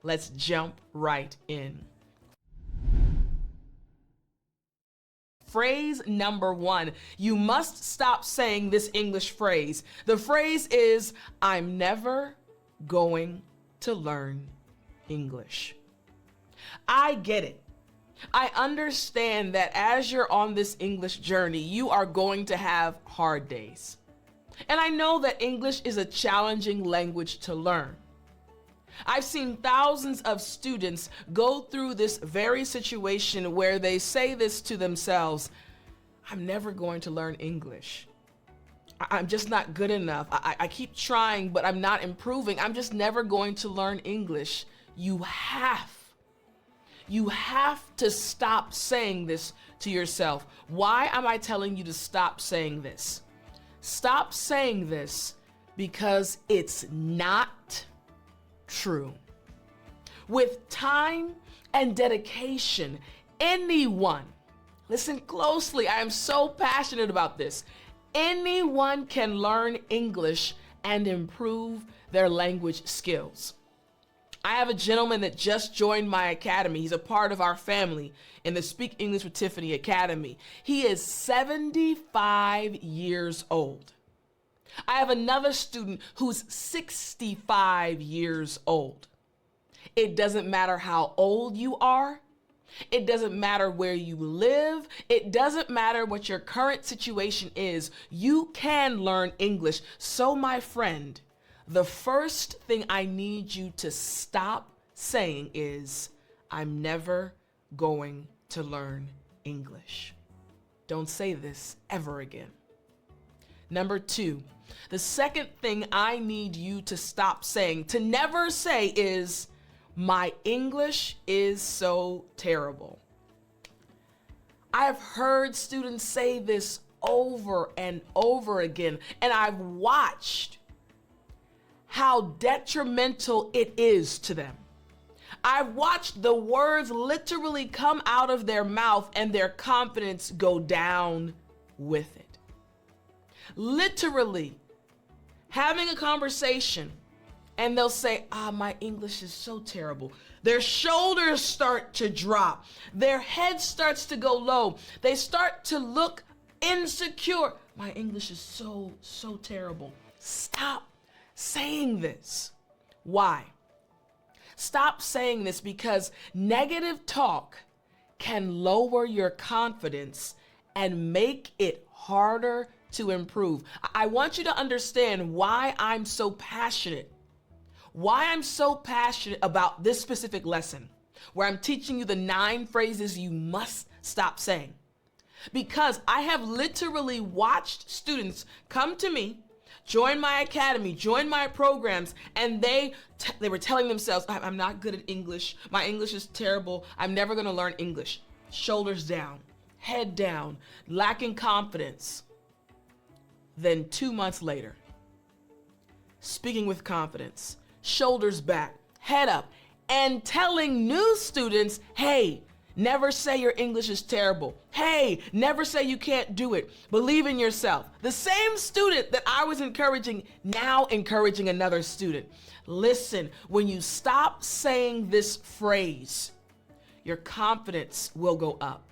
Let's jump right in. Phrase number 1, you must stop saying this English phrase. The phrase is, I'm never going to learn English. I get it. I understand that as you're on this English journey, you are going to have hard days. And I know that English is a challenging language to learn. I've seen thousands of students go through this very situation where they say this to themselves, I'm never going to learn English. I'm just not good enough. I keep trying, but I'm not improving. I'm just never going to learn English. You have to stop saying this to yourself. Why am I telling you to stop saying this? Stop saying this because it's not true. With time and dedication, anyone, listen closely, I am so passionate about this, anyone can learn English and improve their language skills. I have a gentleman that just joined my academy. He's a part of our family in the Speak English with Tiffani Academy. He is 75 years old. I have another student who's 65 years old. It doesn't matter how old you are. It doesn't matter where you live. It doesn't matter what your current situation is. You can learn English. So, my friend, the first thing I need you to stop saying is, I'm never going to learn English. Don't say this ever again. Number 2, the second thing I need you to stop saying, to never say, is, my English is so terrible. I have heard students say this over and over again, and I've watched how detrimental it is to them. I've watched the words literally come out of their mouth and their confidence go down with it. Literally having a conversation and they'll say, my English is so terrible. Their shoulders start to drop. Their head starts to go low. They start to look insecure. My English is so terrible. Stop saying this. Why? Stop saying this because negative talk can lower your confidence and make it harder to improve. I want you to understand why I'm so passionate about this specific lesson, where I'm teaching you the 9 phrases you must stop saying. Because I have literally watched students come to me, join my academy, join my programs, and they were telling themselves, I'm not good at English. My English is terrible. I'm never going to learn English. Shoulders down, head down, lacking confidence. Then 2 months later, speaking with confidence, shoulders back, head up, and telling new students, hey, never say your English is terrible. Hey, never say you can't do it. Believe in yourself. The same student that I was encouraging, now encouraging another student. Listen, when you stop saying this phrase, your confidence will go up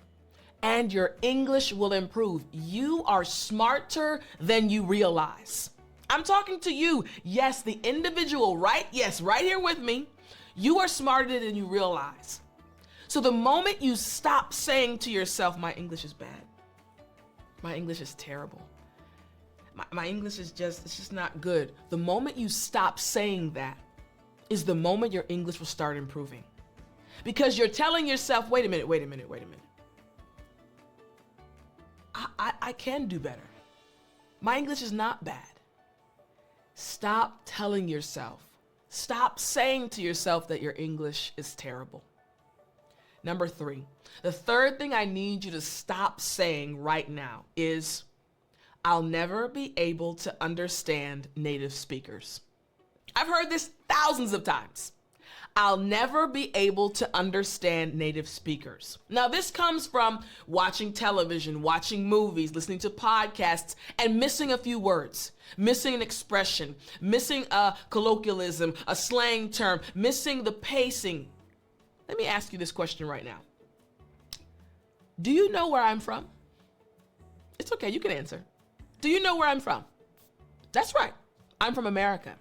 and your English will improve. You are smarter than you realize. I'm talking to you. Yes, the individual, right? Yes, right here with me. You are smarter than you realize. So the moment you stop saying to yourself, my English is bad. My English is terrible. My English is it's just not good. The moment you stop saying that is the moment your English will start improving. Because you're telling yourself, wait a minute. I can do better. My English is not bad. Stop telling yourself. Stop saying to yourself that your English is terrible. Number 3, the third thing I need you to stop saying right now is, I'll never be able to understand native speakers. I've heard this thousands of times. I'll never be able to understand native speakers. Now, this comes from watching television, watching movies, listening to podcasts, and missing a few words, missing an expression, missing a colloquialism, a slang term, missing the pacing. Let me ask you this question right now. Do you know where I'm from? It's okay, you can answer. Do you know where I'm from? That's right, I'm from America.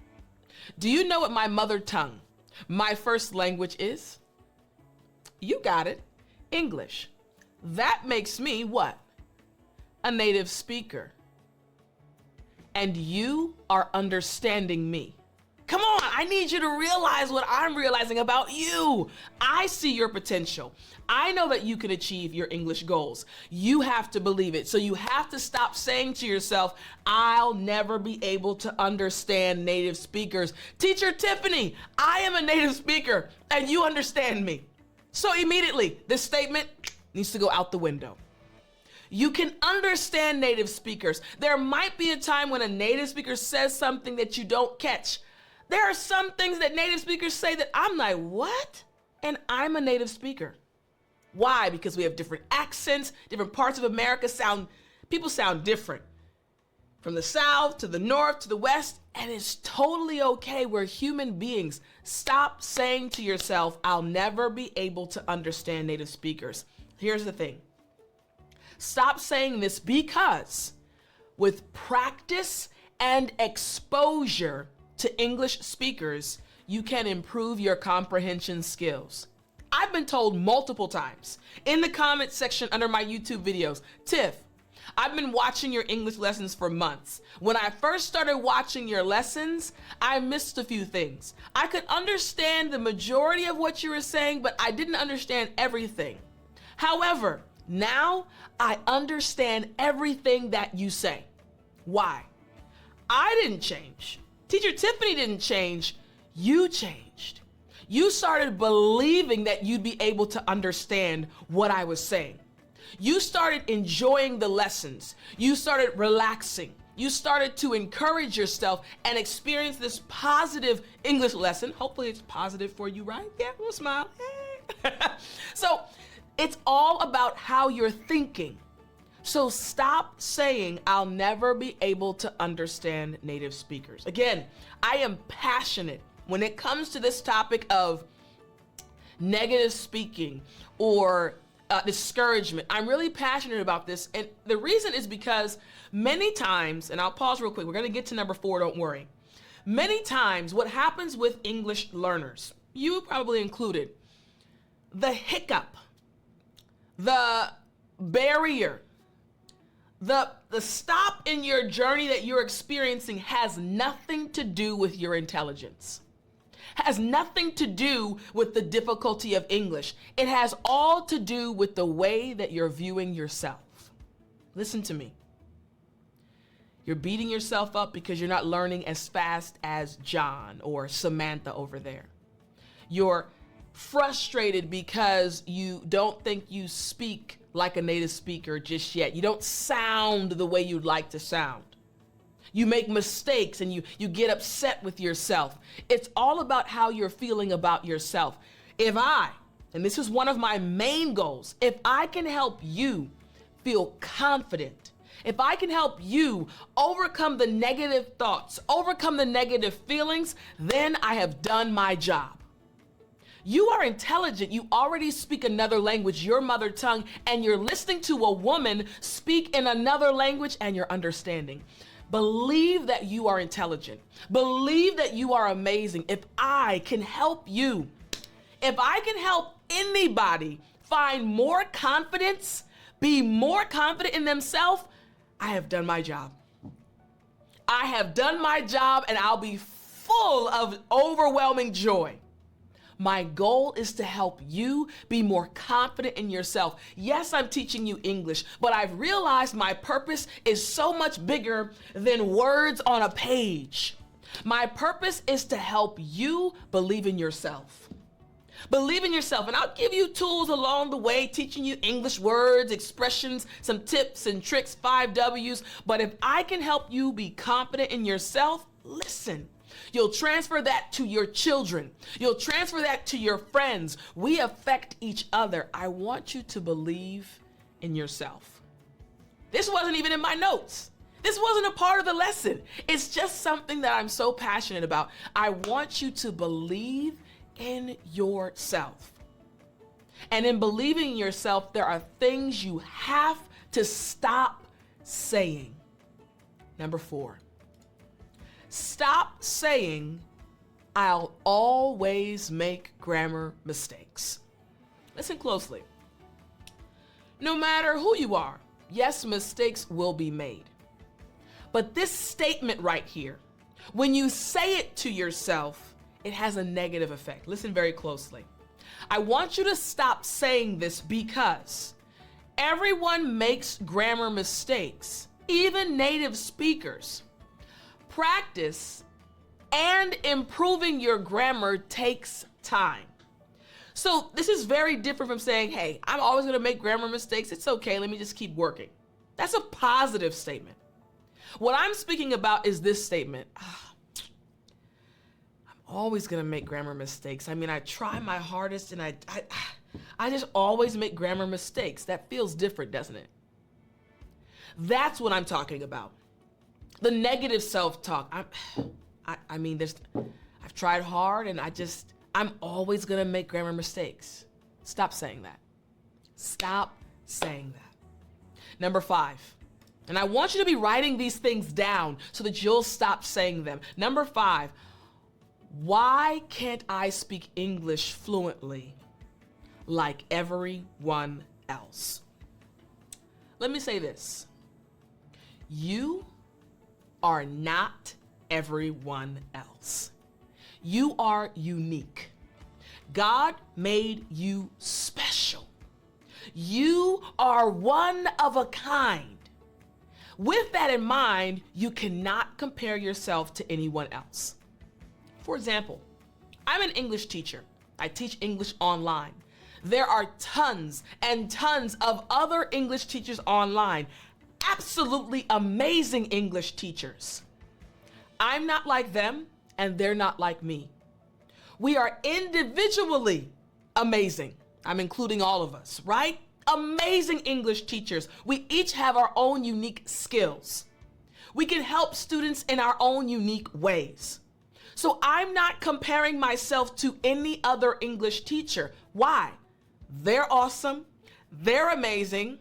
Do you know what my mother tongue, my first language is? You got it, English. That makes me what? A native speaker. And you are understanding me. Come on, I need you to realize what I'm realizing about you. I see your potential. I know that you can achieve your English goals. You have to believe it. So you have to stop saying to yourself, I'll never be able to understand native speakers. Teacher Tiffani, I am a native speaker and you understand me. So immediately, this statement needs to go out the window. You can understand native speakers. There might be a time when a native speaker says something that you don't catch. There are some things that native speakers say that I'm like, what? And I'm a native speaker. Why? Because we have different accents, different parts of America people sound different. From the South to the North to the West, and it's totally okay. We're human beings. Stop saying to yourself, I'll never be able to understand native speakers. Here's the thing. Stop saying this because with practice and exposure to English speakers, you can improve your comprehension skills. I've been told multiple times in the comment section under my YouTube videos, Tiff, I've been watching your English lessons for months. When I first started watching your lessons, I missed a few things. I could understand the majority of what you were saying, but I didn't understand everything. However, now I understand everything that you say. Why? I didn't change. Teacher Tiffani didn't change, you changed. You started believing that you'd be able to understand what I was saying. You started enjoying the lessons. You started relaxing. You started to encourage yourself and experience this positive English lesson. Hopefully it's positive for you, right? Yeah, we'll smile. Hey. So it's all about how you're thinking. So stop saying, I'll never be able to understand native speakers. Again, I am passionate when it comes to this topic of negative speaking or discouragement. I'm really passionate about this. And the reason is because many times, and I'll pause real quick, we're going to get to number 4, don't worry. Many times what happens with English learners, you probably included, the hiccup, the barrier, the stop in your journey that you're experiencing has nothing to do with your intelligence. Has nothing to do with the difficulty of English. It has all to do with the way that you're viewing yourself. Listen to me. You're beating yourself up because you're not learning as fast as John or Samantha over there. You're frustrated because you don't think you speak like a native speaker just yet. You don't sound the way you'd like to sound. You make mistakes and you get upset with yourself. It's all about how you're feeling about yourself. If I, and this is one of my main goals, if I can help you feel confident, if I can help you overcome the negative thoughts, overcome the negative feelings, then I have done my job. You are intelligent. You already speak another language, your mother tongue, and you're listening to a woman speak in another language and you're understanding. Believe that you are intelligent. Believe that you are amazing. If I can help you, if I can help anybody find more confidence, be more confident in themselves, I have done my job. I have done my job and I'll be full of overwhelming joy. My goal is to help you be more confident in yourself. Yes, I'm teaching you English, but I've realized my purpose is so much bigger than words on a page. My purpose is to help you believe in yourself. Believe in yourself, and I'll give you tools along the way, teaching you English words, expressions, some tips and tricks, 5 W's. But if I can help you be confident in yourself, listen. You'll transfer that to your children. You'll transfer that to your friends. We affect each other. I want you to believe in yourself. This wasn't even in my notes. This wasn't a part of the lesson. It's just something that I'm so passionate about. I want you to believe in yourself. And in believing in yourself, there are things you have to stop saying. Number 4, stop saying, "I'll always make grammar mistakes." Listen closely. No matter who you are, yes, mistakes will be made. But this statement right here, when you say it to yourself, it has a negative effect. Listen very closely. I want you to stop saying this because everyone makes grammar mistakes, even native speakers. Practice and improving your grammar takes time. So this is very different from saying, hey, I'm always going to make grammar mistakes. It's okay. Let me just keep working. That's a positive statement. What I'm speaking about is this statement. I'm always going to make grammar mistakes. I mean, I try my hardest and I just always make grammar mistakes. That feels different, doesn't it? That's what I'm talking about. The negative self-talk. I've tried hard and I'm always going to make grammar mistakes. Stop saying that. Stop saying that. Number 5. And I want you to be writing these things down so that you'll stop saying them. Number 5, why can't I speak English fluently like everyone else? Let me say this. You are not everyone else. You are unique. God made you special. You are one of a kind. With that in mind, you cannot compare yourself to anyone else. For example, I'm an English teacher. I teach English online. There are tons and tons of other English teachers online. Absolutely amazing English teachers. I'm not like them, and they're not like me. We are individually amazing. I'm including all of us, right? Amazing English teachers. We each have our own unique skills. We can help students in our own unique ways. So I'm not comparing myself to any other English teacher. Why? They're awesome. They're amazing.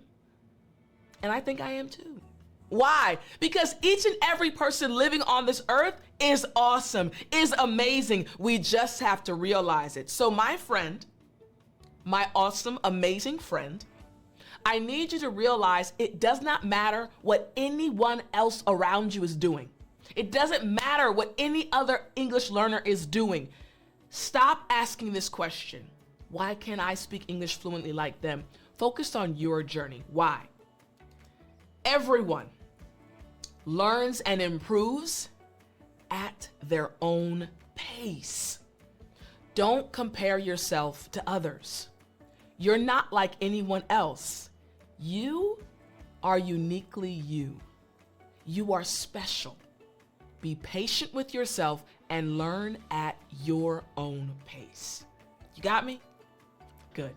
And I think I am too. Why? Because each and every person living on this earth is awesome, is amazing. We just have to realize it. So my friend, my awesome, amazing friend, I need you to realize it does not matter what anyone else around you is doing. It doesn't matter what any other English learner is doing. Stop asking this question. Why can't I speak English fluently like them? Focus on your journey. Why? Everyone learns and improves at their own pace. Don't compare yourself to others. You're not like anyone else. You are uniquely you. You are special. Be patient with yourself and learn at your own pace. You got me? Good.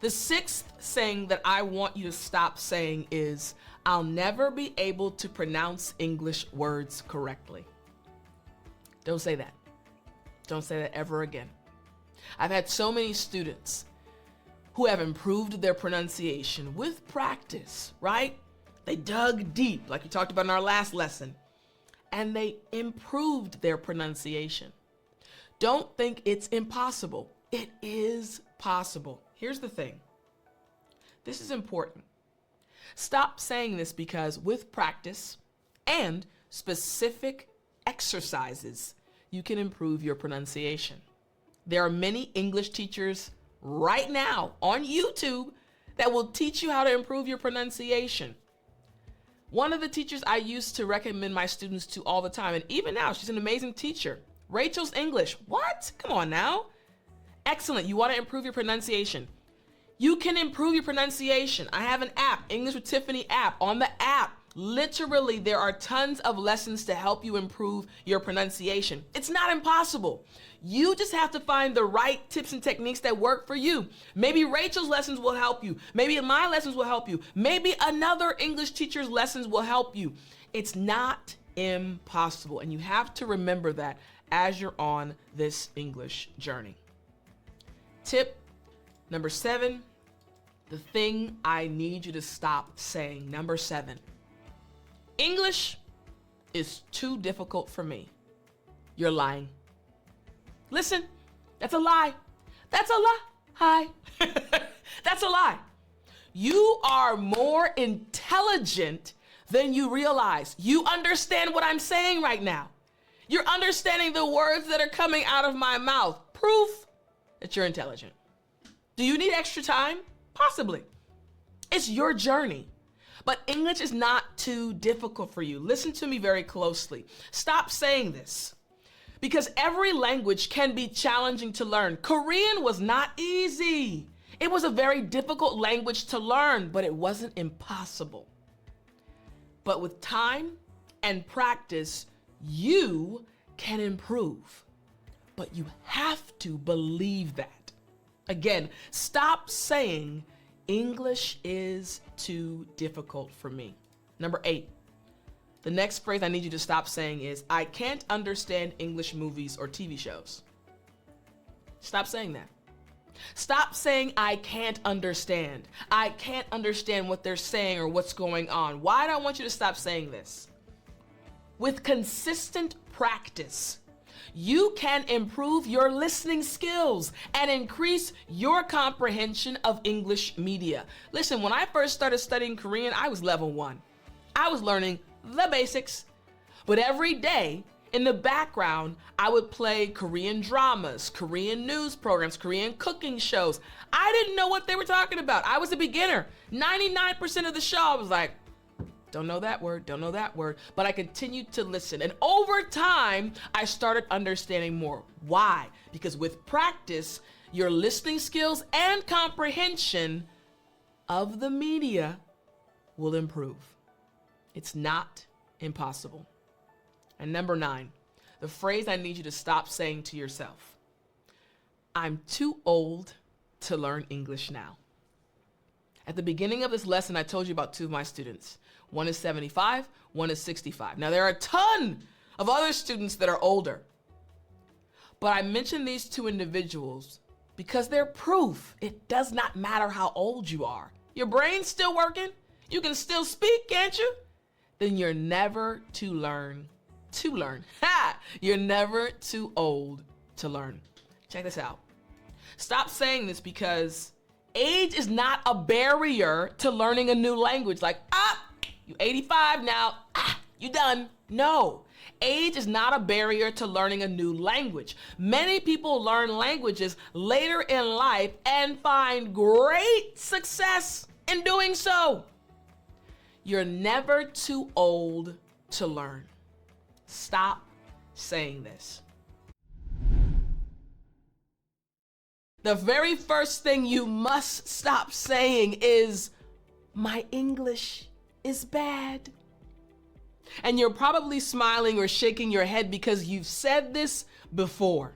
The 6th saying that I want you to stop saying is, I'll never be able to pronounce English words correctly. Don't say that. Don't say that ever again. I've had so many students who have improved their pronunciation with practice, right? They dug deep, like you talked about in our last lesson, and they improved their pronunciation. Don't think it's impossible. It is possible. Here's the thing. This is important. Stop saying this because with practice and specific exercises, you can improve your pronunciation. There are many English teachers right now on YouTube that will teach you how to improve your pronunciation. One of the teachers I used to recommend my students to all the time, and even now, she's an amazing teacher. Rachel's English. What? Come on now. Excellent. You want to improve your pronunciation. You can improve your pronunciation. I have an app, English with Tiffani app. On the app, Literally, there are tons of lessons to help you improve your pronunciation. It's not impossible. You just have to find the right tips and techniques that work for you. Maybe Rachel's lessons will help you. Maybe my lessons will help you. Maybe another English teacher's lessons will help you. It's not impossible, and you have to remember that as you're on this English journey. Tip number 7, the thing I need you to stop saying. Number 7, English is too difficult for me. You're lying. Listen, that's a lie. That's a lie. Hi. That's a lie. You are more intelligent than you realize. You understand what I'm saying right now. You're understanding the words that are coming out of my mouth. Proof that you're intelligent. Do you need extra time? Possibly. It's your journey. But English is not too difficult for you. Listen to me very closely. Stop saying this, because every language can be challenging to learn. Korean was not easy. It was a very difficult language to learn, but it wasn't impossible. But with time and practice, you can improve. But you have to believe that. Again, stop saying English is too difficult for me. Number 8, the next phrase I need you to stop saying is, I can't understand English movies or TV shows. Stop saying that. Stop saying, I can't understand. I can't understand what they're saying or what's going on. Why do I want you to stop saying this? With consistent practice, you can improve your listening skills and increase your comprehension of English media. Listen, when I first started studying Korean, I was level 1. I was learning the basics. But every day in the background, I would play Korean dramas, Korean news programs, Korean cooking shows. I didn't know what they were talking about. I was a beginner. 99% of the show, I was like, don't know that word, don't know that word. But I continued to listen. And over time, I started understanding more. Why? Because with practice, your listening skills and comprehension of the media will improve. It's not impossible. And number 9, the phrase I need you to stop saying to yourself. I'm too old to learn English now. At the beginning of this lesson, I told you about 2 of my students. One is 75, one is 65. Now, there are a ton of other students that are older. But I mentioned these 2 individuals because they're proof. It does not matter how old you are. Your brain's still working. You can still speak, can't you? Then you're never too learn to learn. Ha! You're never too old to learn. Check this out. Stop saying this, because age is not a barrier to learning a new language. Like, you 85 now, you done. No, age is not a barrier to learning a new language. Many people learn languages later in life and find great success in doing so. You're never too old to learn. Stop saying this. The very first thing you must stop saying is, my English is bad. And you're probably smiling or shaking your head because you've said this before.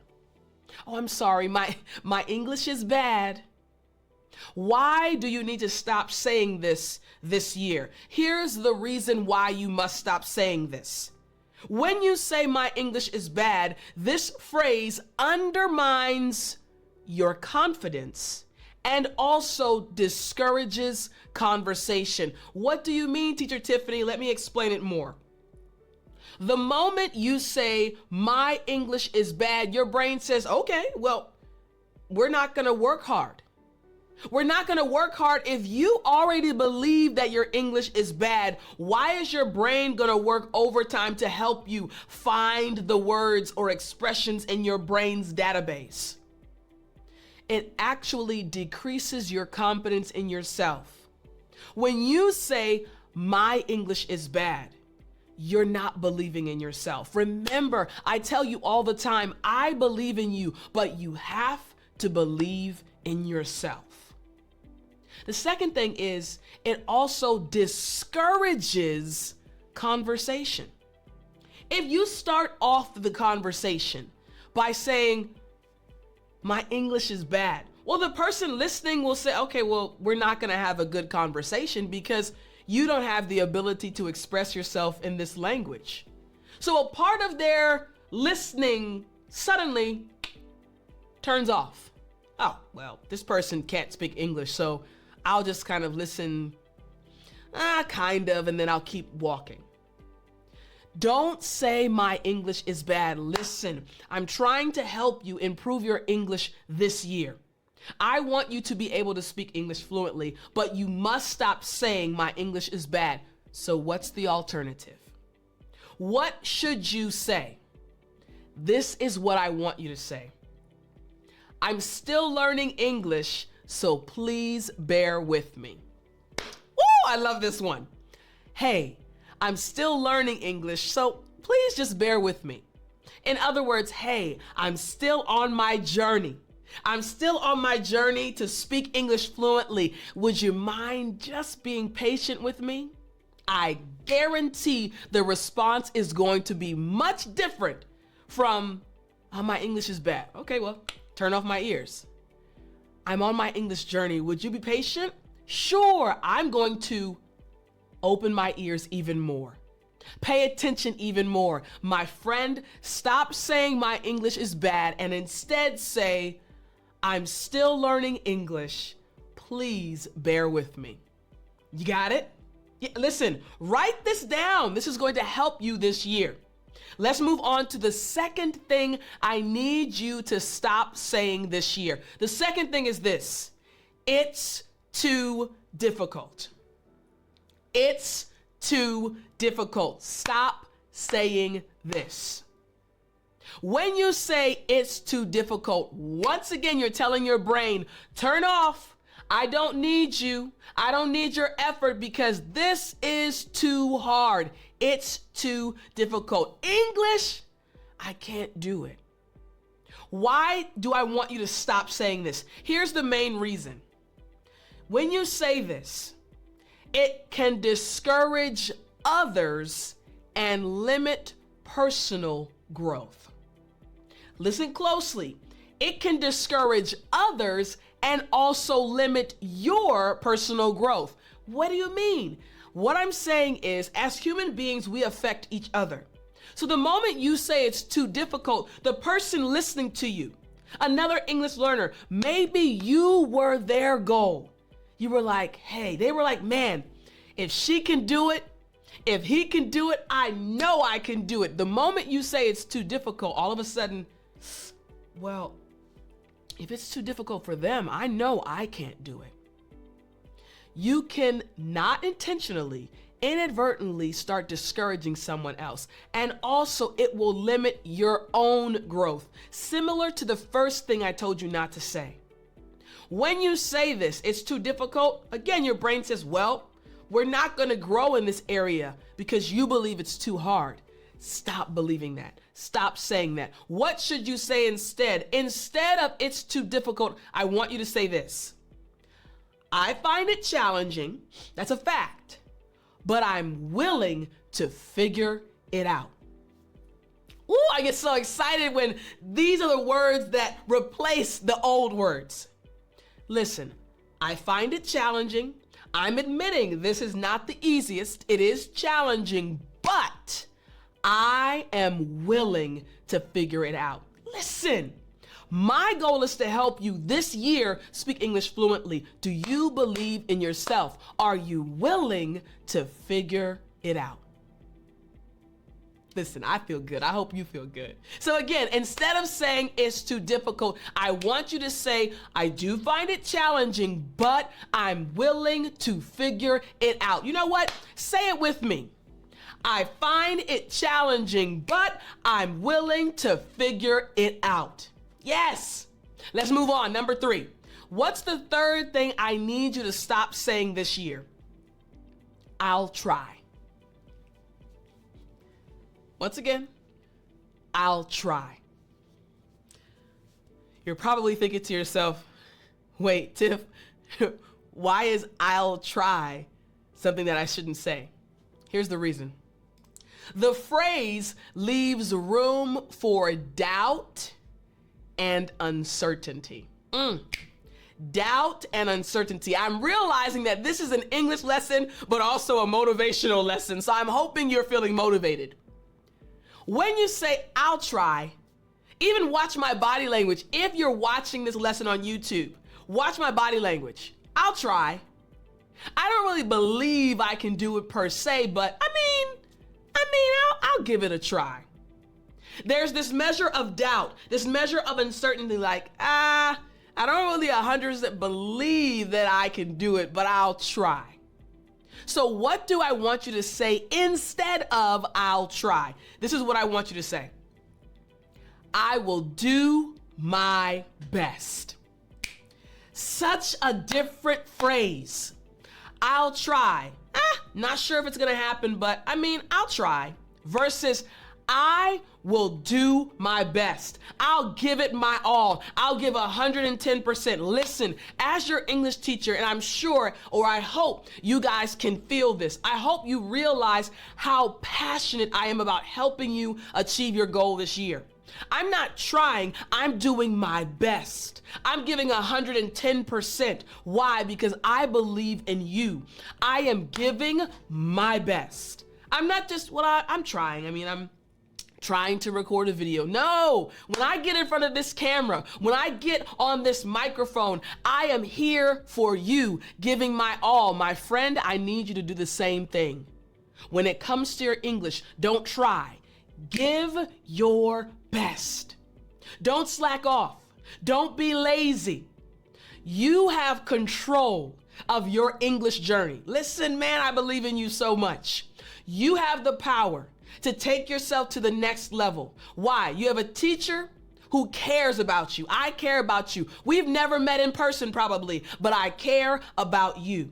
Oh, I'm sorry, my English is bad. Why do you need to stop saying this year? Here's the reason why you must stop saying this. When you say my English is bad, this phrase undermines your confidence and also discourages conversation. What do you mean, Teacher Tiffani? Let me explain it more. The moment you say my English is bad, your brain says, okay, well, we're not gonna work hard. We're not gonna work hard. If you already believe that your English is bad, why is your brain gonna work overtime to help you find the words or expressions in your brain's database? It actually decreases your confidence in yourself. When you say, my English is bad, you're not believing in yourself. Remember, I tell you all the time, I believe in you, but you have to believe in yourself. The second thing is it also discourages conversation. If you start off the conversation by saying, my English is bad, well, the person listening will say, okay, well, we're not going to have a good conversation because you don't have the ability to express yourself in this language. So a part of their listening suddenly turns off. Oh, well, this person can't speak English, so I'll just kind of listen, kind of, and then I'll keep walking. Don't say my English is bad. Listen, I'm trying to help you improve your English this year. I want you to be able to speak English fluently, but you must stop saying my English is bad. So what's the alternative? What should you say? This is what I want you to say. I'm still learning English, so please bear with me. Woo, I love this one. Hey, I'm still learning English, so please just bear with me. In other words, hey, I'm still on my journey. I'm still on my journey to speak English fluently. Would you mind just being patient with me? I guarantee the response is going to be much different from, oh, my English is bad. Okay, well, turn off my ears. I'm on my English journey. Would you be patient? Sure, I'm going to open my ears even more. Pay attention even more. My friend, stop saying my English is bad and instead say, I'm still learning English. Please bear with me. You got it? Yeah, listen, write this down. This is going to help you this year. Let's move on to the second thing I need you to stop saying this year. The second thing is this: it's too difficult. It's too difficult. Stop saying this. When you say it's too difficult, once again, you're telling your brain, turn off. I don't need you. I don't need your effort because this is too hard. It's too difficult. English, I can't do it. Why do I want you to stop saying this? Here's the main reason. When you say this, it can discourage others and limit personal growth. Listen closely. It can discourage others and also limit your personal growth. What do you mean? What I'm saying is, as human beings, we affect each other. So the moment you say it's too difficult, the person listening to you, another English learner, maybe you were their goal. You were like, hey, they were like, man, if she can do it, if he can do it, I know I can do it. The moment you say it's too difficult, all of a sudden, well, if it's too difficult for them, I know I can't do it. You can not intentionally, inadvertently start discouraging someone else. And also it will limit your own growth. Similar to the first thing I told you not to say. When you say this, it's too difficult, again, your brain says, well, we're not going to grow in this area because you believe it's too hard. Stop believing that. Stop saying that. What should you say instead? Instead of it's too difficult, I want you to say this. I find it challenging. That's a fact. But I'm willing to figure it out. Ooh, I get so excited when these are the words that replace the old words. Listen, I find it challenging. I'm admitting this is not the easiest. It is challenging, but I am willing to figure it out. Listen, my goal is to help you this year speak English fluently. Do you believe in yourself? Are you willing to figure it out? Listen, I feel good. I hope you feel good. So again, instead of saying it's too difficult, I want you to say, I do find it challenging, but I'm willing to figure it out. You know what? Say it with me. I find it challenging, but I'm willing to figure it out. Yes. Let's move on. Number 3. What's the third thing I need you to stop saying this year? I'll try. Once again, I'll try. You're probably thinking to yourself, wait, Tiff, Why is I'll try something that I shouldn't say? Here's the reason. The phrase leaves room for doubt and uncertainty. Doubt and uncertainty. I'm realizing that this is an English lesson, but also a motivational lesson. So I'm hoping you're feeling motivated. When you say, I'll try, even watch my body language. If you're watching this lesson on YouTube, watch my body language. I'll try. I don't really believe I can do it per se, but I'll give it a try. There's this measure of doubt, this measure of uncertainty, like, I don't really 100% believe that I can do it, but I'll try. So what do I want you to say instead of I'll try? This is what I want you to say. I will do my best. Such a different phrase. I'll try. Not sure if it's gonna happen, but I'll try. Versus, I will do my best. I'll give it my all. I'll give 110%. Listen, as your English teacher, and I'm sure, or I hope you guys can feel this. I hope you realize how passionate I am about helping you achieve your goal this year. I'm not trying, I'm doing my best. I'm giving 110%. Why? Because I believe in you. I am giving my best. I'm not just, I'm trying. I'm trying to record a video. No, when I get in front of this camera, when I get on this microphone, I am here for you, giving my all. My friend, I need you to do the same thing. When it comes to your English, don't try. Give your best. Don't slack off. Don't be lazy. You have control of your English journey. Listen, man, I believe in you so much. You have the power to take yourself to the next level. Why? You have a teacher who cares about you. I care about you. We've never met in person probably, but I care about you.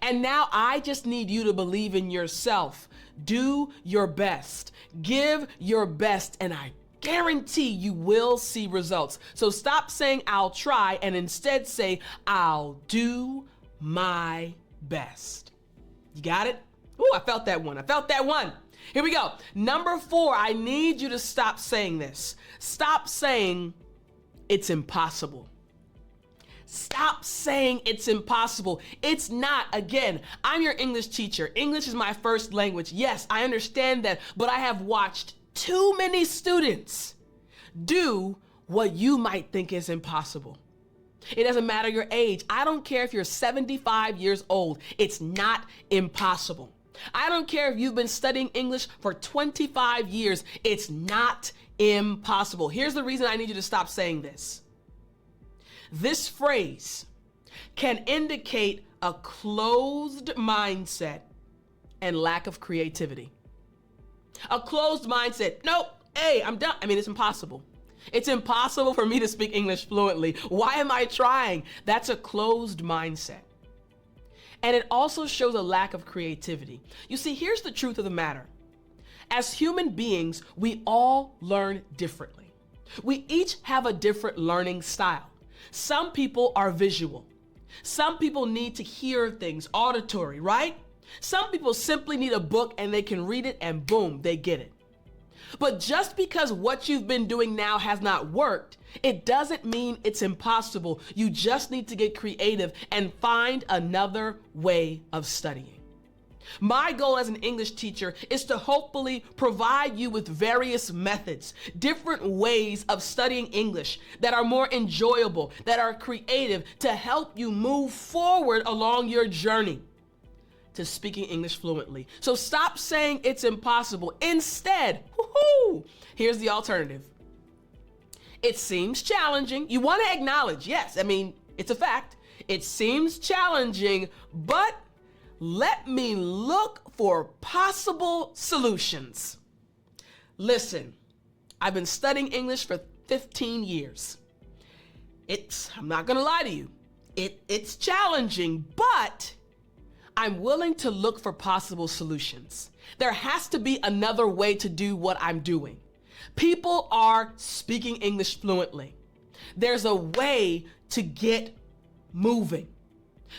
And now I just need you to believe in yourself. Do your best. Give your best, and I guarantee you will see results. So stop saying I'll try and instead say I'll do my best. You got it? Ooh, I felt that one. Here we go. Number 4, I need you to stop saying this. Stop saying it's impossible. Stop saying it's impossible. It's not. Again, I'm your English teacher. English is my first language. Yes, I understand that, but I have watched too many students do what you might think is impossible. It doesn't matter your age. I don't care if you're 75 years old. It's not impossible. I don't care if you've been studying English for 25 years. It's not impossible. Here's the reason I need you to stop saying this. This phrase can indicate a closed mindset and lack of creativity. A closed mindset. Nope. Hey, I'm done. It's impossible. It's impossible for me to speak English fluently. Why am I trying? That's a closed mindset. And it also shows a lack of creativity. You see, here's the truth of the matter. As human beings, we all learn differently. We each have a different learning style. Some people are visual. Some people need to hear things, auditory, right? Some people simply need a book and they can read it and boom, they get it. But just because what you've been doing now has not worked, it doesn't mean it's impossible. You just need to get creative and find another way of studying. My goal as an English teacher is to hopefully provide you with various methods, different ways of studying English that are more enjoyable, that are creative, to help you move forward along your journey to speaking English fluently. So stop saying it's impossible. Instead, here's the alternative. It seems challenging. You want to acknowledge, yes, it's a fact. It seems challenging, but let me look for possible solutions. Listen, I've been studying English for 15 years. I'm not gonna lie to you, it's challenging, but I'm willing to look for possible solutions. There has to be another way to do what I'm doing. People are speaking English fluently. There's a way to get moving.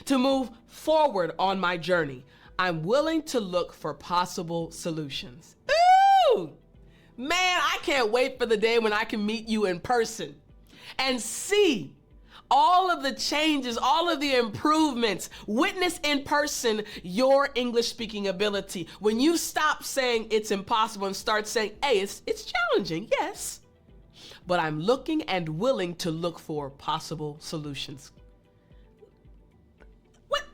To move forward on my journey, I'm willing to look for possible solutions. Ooh! Man, I can't wait for the day when I can meet you in person and see all of the changes, all of the improvements, witness in person your English speaking ability. When you stop saying it's impossible and start saying, hey, it's challenging, yes, but I'm looking and willing to look for possible solutions. What?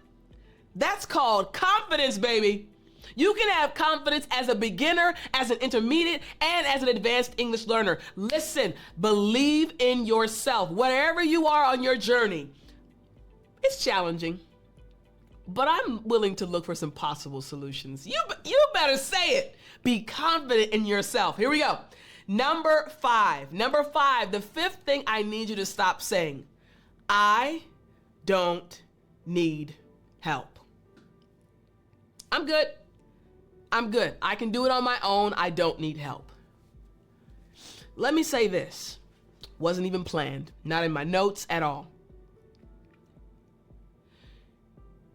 That's called confidence, baby. You can have confidence as a beginner, as an intermediate, and as an advanced English learner. Listen, believe in yourself. Wherever you are on your journey, it's challenging, but I'm willing to look for some possible solutions. You better say it. Be confident in yourself. Here we go. Number five, the fifth thing I need you to stop saying. I don't need help. I'm good. I can do it on my own. I don't need help. Let me say this. Wasn't even planned, not in my notes at all.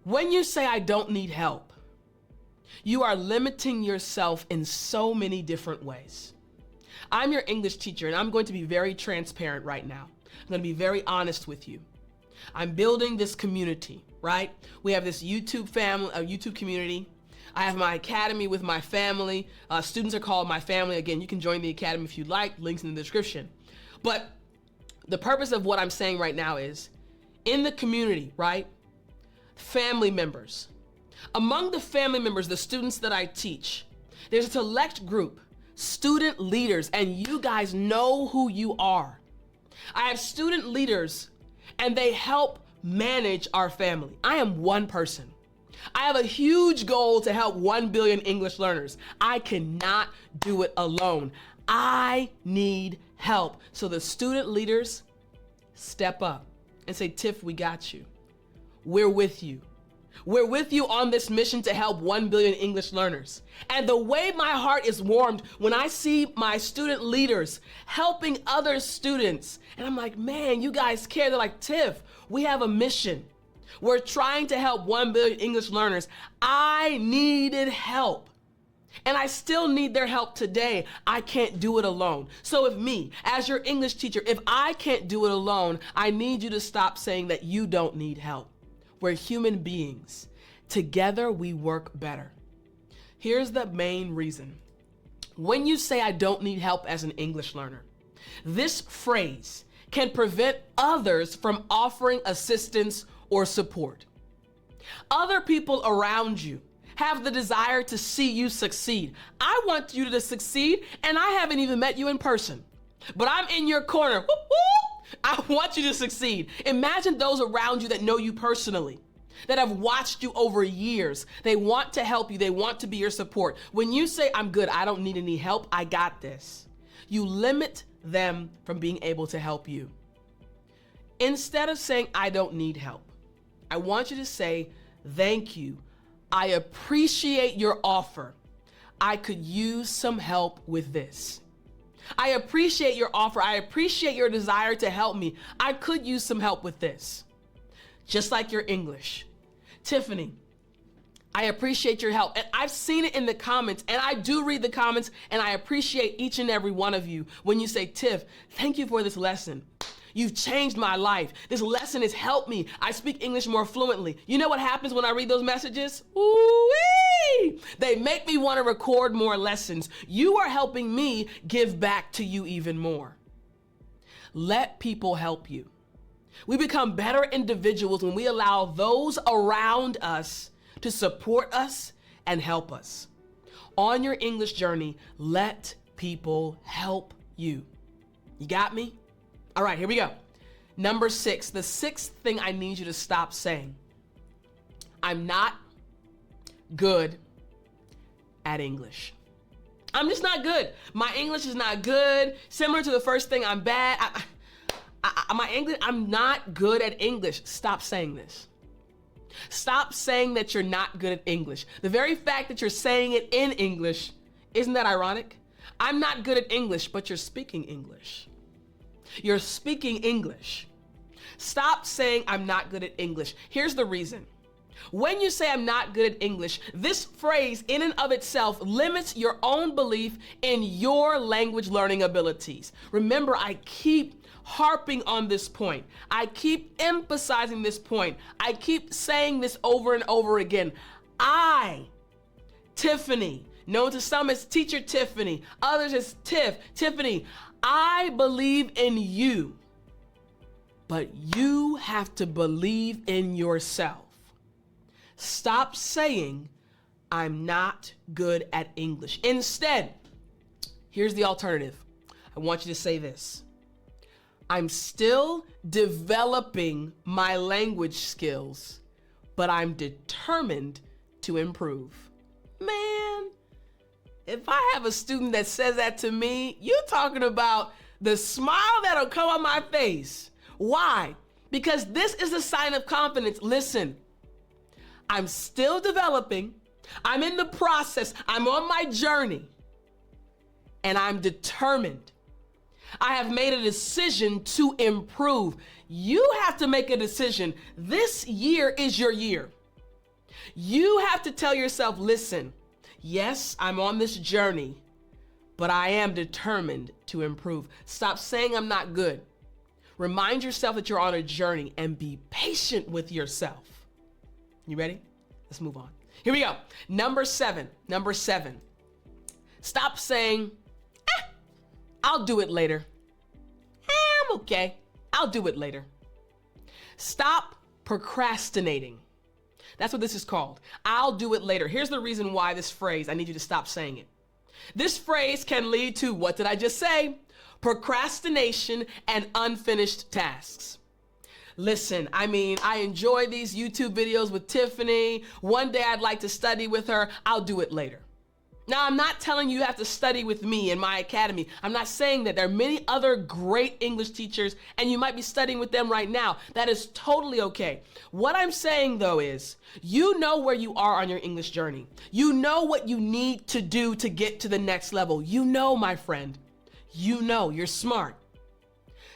When you say I don't need help, you are limiting yourself in so many different ways. I'm your English teacher, and I'm going to be very transparent right now. I'm going to be very honest with you. I'm building this community, right? We have this YouTube family, a YouTube community. I have my academy with my family. Students are called my family. Again, you can join the academy if you'd like. Links in the description. But the purpose of what I'm saying right now is, in the community, right? Family members. Among the family members, the students that I teach, there's a select group, student leaders, and you guys know who you are. I have student leaders, and they help manage our family. I am one person. I have a huge goal to help 1 billion English learners. I cannot do it alone. I need help. So the student leaders step up and say, Tiff, we got you. We're with you. We're with you on this mission to help 1 billion English learners. And the way my heart is warmed when I see my student leaders helping other students, and I'm like, man, you guys care. They're like, Tiff, we have a mission. We're trying to help 1 billion English learners. I needed help. And I still need their help today. I can't do it alone. So if me, as your English teacher, if I can't do it alone, I need you to stop saying that you don't need help. We're human beings. Together we work better. Here's the main reason. When you say I don't need help as an English learner, this phrase can prevent others from offering assistance or support. Other people around you have the desire to see you succeed. I want you to succeed, and I haven't even met you in person, but I'm in your corner. Whoop, whoop. I want you to succeed. Imagine those around you that know you personally, that have watched you over years. They want to help you. They want to be your support. When you say, I'm good, I don't need any help, I got this, you limit them from being able to help you. Instead of saying, I don't need help, I want you to say, thank you. I appreciate your offer. I could use some help with this. I appreciate your offer. I appreciate your desire to help me. I could use some help with this. Just like your English. Tiffani, I appreciate your help. And I've seen it in the comments, and I do read the comments, and I appreciate each and every one of you when you say, Tiff, thank you for this lesson. You've changed my life. This lesson has helped me. I speak English more fluently. You know what happens when I read those messages? Ooh-wee! They make me want to record more lessons. You are helping me give back to you even more. Let people help you. We become better individuals when we allow those around us to support us and help us. On your English journey, let people help you. You got me? All right, here we go. Number 6, the sixth thing I need you to stop saying. I'm not good at English. I'm just not good. My English is not good. Similar to the first thing, I'm bad. I'm not good at English. Stop saying this. Stop saying that you're not good at English. The very fact that you're saying it in English, isn't that ironic? I'm not good at English, but you're speaking English. You're speaking English. Stop saying I'm not good at English. Here's the reason. When you say I'm not good at English, this phrase in and of itself limits your own belief in your language learning abilities. Remember, I keep harping on this point. I keep emphasizing this point. I keep saying this over and over again. I, Tiffani, known to some as Teacher Tiffani, others as Tiffani, I believe in you, but you have to believe in yourself. Stop saying, I'm not good at English. Instead, here's the alternative. I want you to say this. I'm still developing my language skills, but I'm determined to improve. Man, if I have a student that says that to me, you're talking about the smile that'll come on my face. Why? Because this is a sign of confidence. Listen, I'm still developing. I'm in the process. I'm on my journey. And I'm determined. I have made a decision to improve. You have to make a decision. This year is your year. You have to tell yourself, listen, yes, I'm on this journey, but I am determined to improve. Stop saying I'm not good. Remind yourself that you're on a journey and be patient with yourself. You ready? Let's move on. Here we go. Number seven. Stop saying, I'll do it later. I'm okay. I'll do it later. Stop procrastinating. That's what this is called. I'll do it later. Here's the reason why this phrase, I need you to stop saying it. This phrase can lead to, what did I just say? Procrastination and unfinished tasks. Listen, I enjoy these YouTube videos with Tiffani. One day I'd like to study with her. I'll do it later. Now, I'm not telling you have to study with me in my academy. I'm not saying that. There are many other great English teachers, and you might be studying with them right now. That is totally okay. What I'm saying, though, is you know where you are on your English journey. You know what you need to do to get to the next level. You know, my friend. You know, you're smart.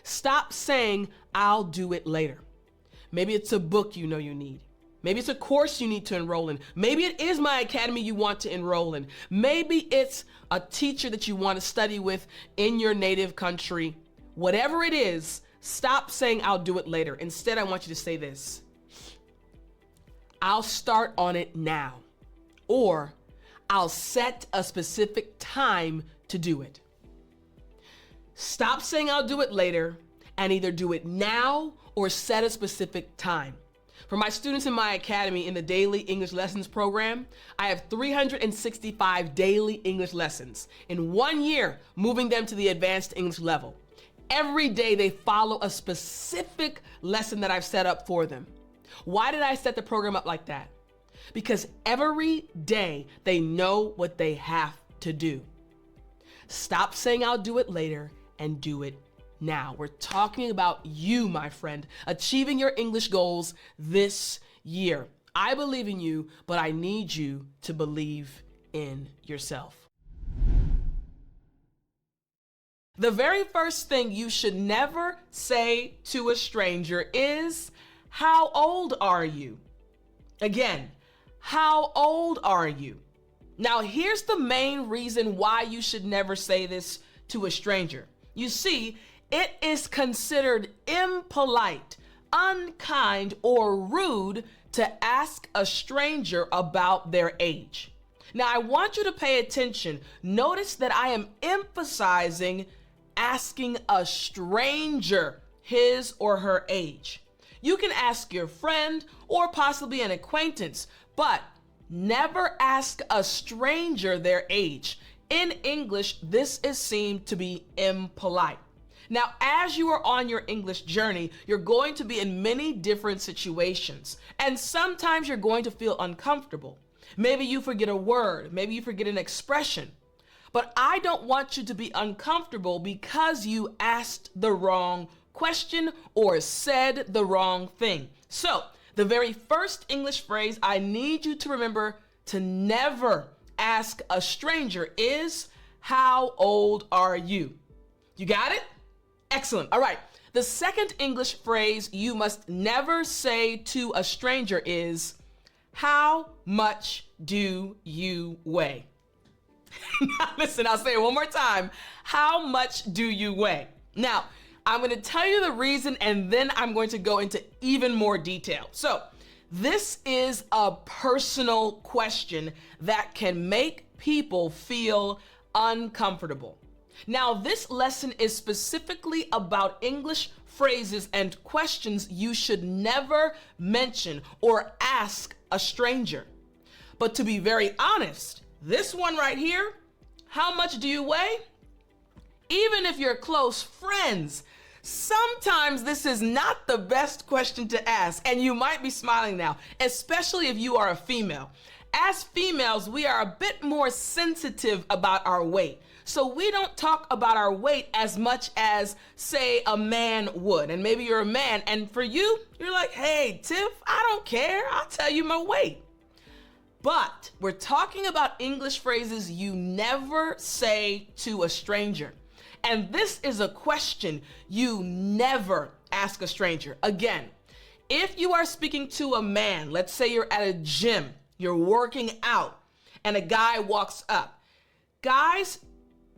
Stop saying, I'll do it later. Maybe it's a book you know you need. Maybe it's a course you need to enroll in. Maybe it is my academy you want to enroll in. Maybe it's a teacher that you want to study with in your native country. Whatever it is, stop saying I'll do it later. Instead, I want you to say this. I'll start on it now. Or I'll set a specific time to do it. Stop saying I'll do it later and either do it now or set a specific time. For my students in my academy in the daily English lessons program, I have 365 daily English lessons. In 1 year, moving them to the advanced English level. Every day they follow a specific lesson that I've set up for them. Why did I set the program up like that? Because every day they know what they have to do. Stop saying I'll do it later and do it now. We're talking about you, my friend, achieving your English goals this year. I believe in you, but I need you to believe in yourself. The very first thing you should never say to a stranger is, how old are you? Again, how old are you? Now, here's the main reason why you should never say this to a stranger. You see, it is considered impolite, unkind, or rude to ask a stranger about their age. Now, I want you to pay attention. Notice that I am emphasizing asking a stranger his or her age. You can ask your friend or possibly an acquaintance, but never ask a stranger their age. In English, this is seen to be impolite. Now, as you are on your English journey, you're going to be in many different situations, and sometimes you're going to feel uncomfortable. Maybe you forget a word, maybe you forget an expression, but I don't want you to be uncomfortable because you asked the wrong question or said the wrong thing. So, the very first English phrase I need you to remember to never ask a stranger is, how old are you? You got it? Excellent. All right. The second English phrase you must never say to a stranger is, how much do you weigh? Now listen, I'll say it one more time. How much do you weigh? Now, I'm going to tell you the reason and then I'm going to go into even more detail. So, this is a personal question that can make people feel uncomfortable. Now, this lesson is specifically about English phrases and questions you should never mention or ask a stranger. But to be very honest, this one right here, how much do you weigh? Even if you're close friends, sometimes this is not the best question to ask, and you might be smiling now, especially if you are a female. As females, we are a bit more sensitive about our weight. So we don't talk about our weight as much as, say, a man would. And maybe you're a man, and for you, you're like, hey, Tiff, I don't care. I'll tell you my weight. But we're talking about English phrases you never say to a stranger. And this is a question you never ask a stranger. Again, if you are speaking to a man, let's say you're at a gym, you're working out, and a guy walks up. Guys,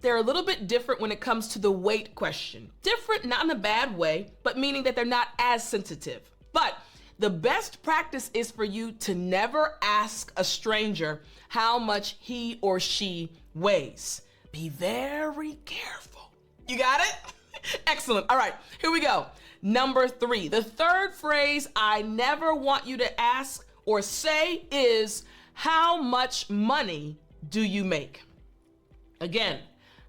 they're a little bit different when it comes to the weight question. Different, not in a bad way, but meaning that they're not as sensitive. But the best practice is for you to never ask a stranger how much he or she weighs. Be very careful. You got it? Excellent. All right, here we go. Number 3, the third phrase I never want you to ask or say is, how much money do you make? Again,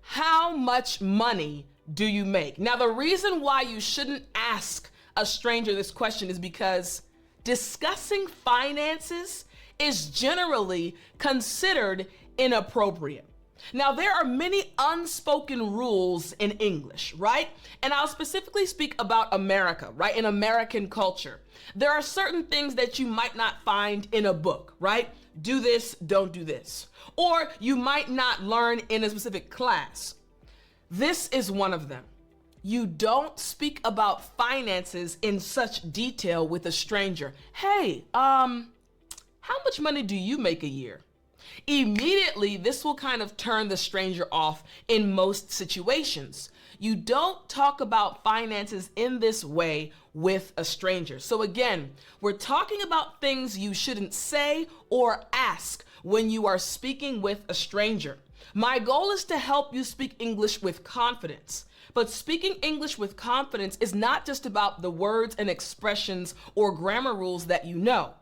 how much money do you make? Now, the reason why you shouldn't ask a stranger this question is because discussing finances is generally considered inappropriate. Now, there are many unspoken rules in English, right? And I'll specifically speak about America, right? In American culture. There are certain things that you might not find in a book, right? Do this, don't do this. Or you might not learn in a specific class. This is one of them. You don't speak about finances in such detail with a stranger. Hey, how much money do you make a year? Immediately, this will kind of turn the stranger off in most situations. You don't talk about finances in this way with a stranger. So again, we're talking about things you shouldn't say or ask when you are speaking with a stranger. My goal is to help you speak English with confidence. But speaking English with confidence is not just about the words and expressions or grammar rules that you know.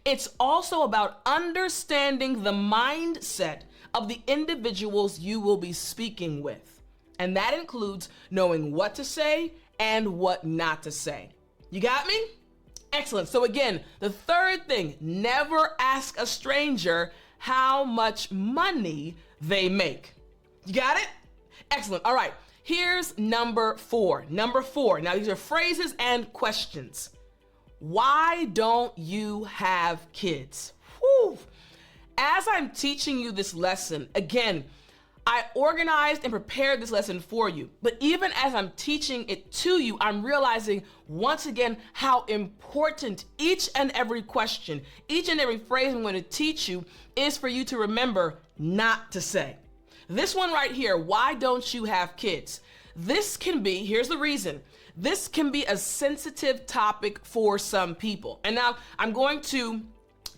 It's also about understanding the mindset of the individuals you will be speaking with. And that includes knowing what to say and what not to say. You got me? Excellent. So again, the third thing, never ask a stranger how much money they make. You got it? Excellent. All right. Here's number 4. Number 4. Now, these are phrases and questions. Why don't you have kids? Whew. As I'm teaching you this lesson, again, I organized and prepared this lesson for you. But even as I'm teaching it to you, I'm realizing once again how important each and every question, each and every phrase I'm going to teach you is for you to remember not to say. This one right here, why don't you have kids? This can be, here's the reason, this can be a sensitive topic for some people. And now I'm going to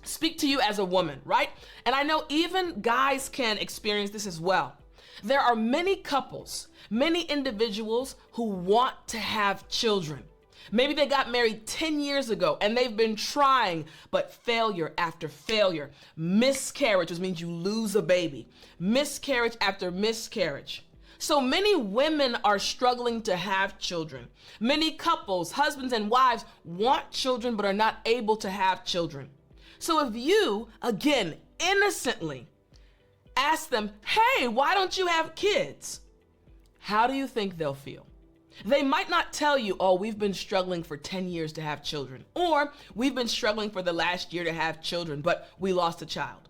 speak to you as a woman, right? And I know even guys can experience this as well. There are many couples, many individuals who want to have children. Maybe they got married 10 years ago and they've been trying, but failure after failure. Miscarriage, which means you lose a baby. Miscarriage after miscarriage. So many women are struggling to have children. Many couples, husbands and wives, want children but are not able to have children. So if you, again, innocently ask them, hey, why don't you have kids? How do you think they'll feel? They might not tell you, oh, we've been struggling for 10 years to have children, or we've been struggling for the last year to have children, but we lost a child.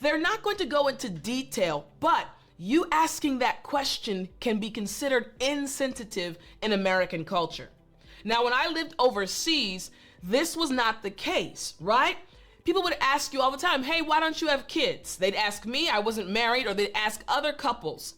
They're not going to go into detail, but you asking that question can be considered insensitive in American culture. Now, when I lived overseas, this was not the case, right? People would ask you all the time, hey, why don't you have kids? They'd ask me, I wasn't married, or they'd ask other couples.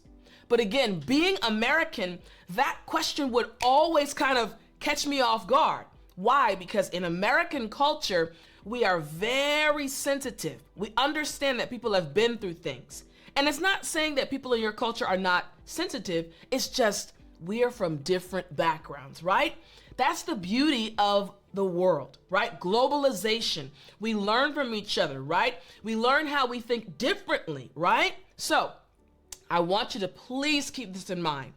But again, being American, that question would always kind of catch me off guard. Why? Because in American culture, we are very sensitive. We understand that people have been through things. And it's not saying that people in your culture are not sensitive. It's just we are from different backgrounds, right? That's the beauty of the world, right? Globalization. We learn from each other, right? We learn how we think differently, right? So I want you to please keep this in mind.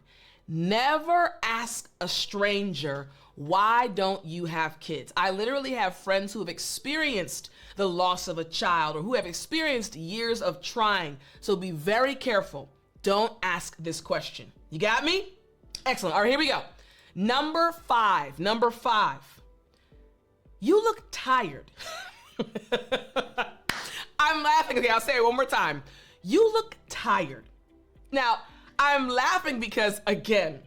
Never ask a stranger, why don't you have kids? I literally have friends who have experienced the loss of a child or who have experienced years of trying. So be very careful. Don't ask this question. You got me? Excellent. All right, here we go. Number five. You look tired. I'm laughing. Okay, I'll say it one more time. You look tired. Now, I'm laughing because, again,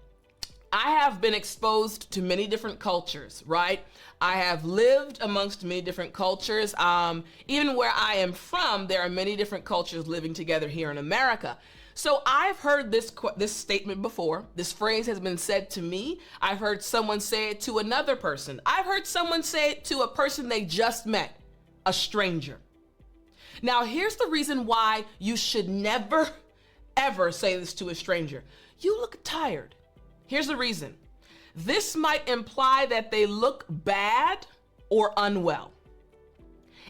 I have been exposed to many different cultures, right? I have lived amongst many different cultures. Even where I am from, there are many different cultures living together here in America. So I've heard this statement before. This phrase has been said to me. I've heard someone say it to another person. I've heard someone say it to a person they just met, a stranger. Now, here's the reason why you should never, ever say this to a stranger. You look tired. Here's the reason. This might imply that they look bad or unwell.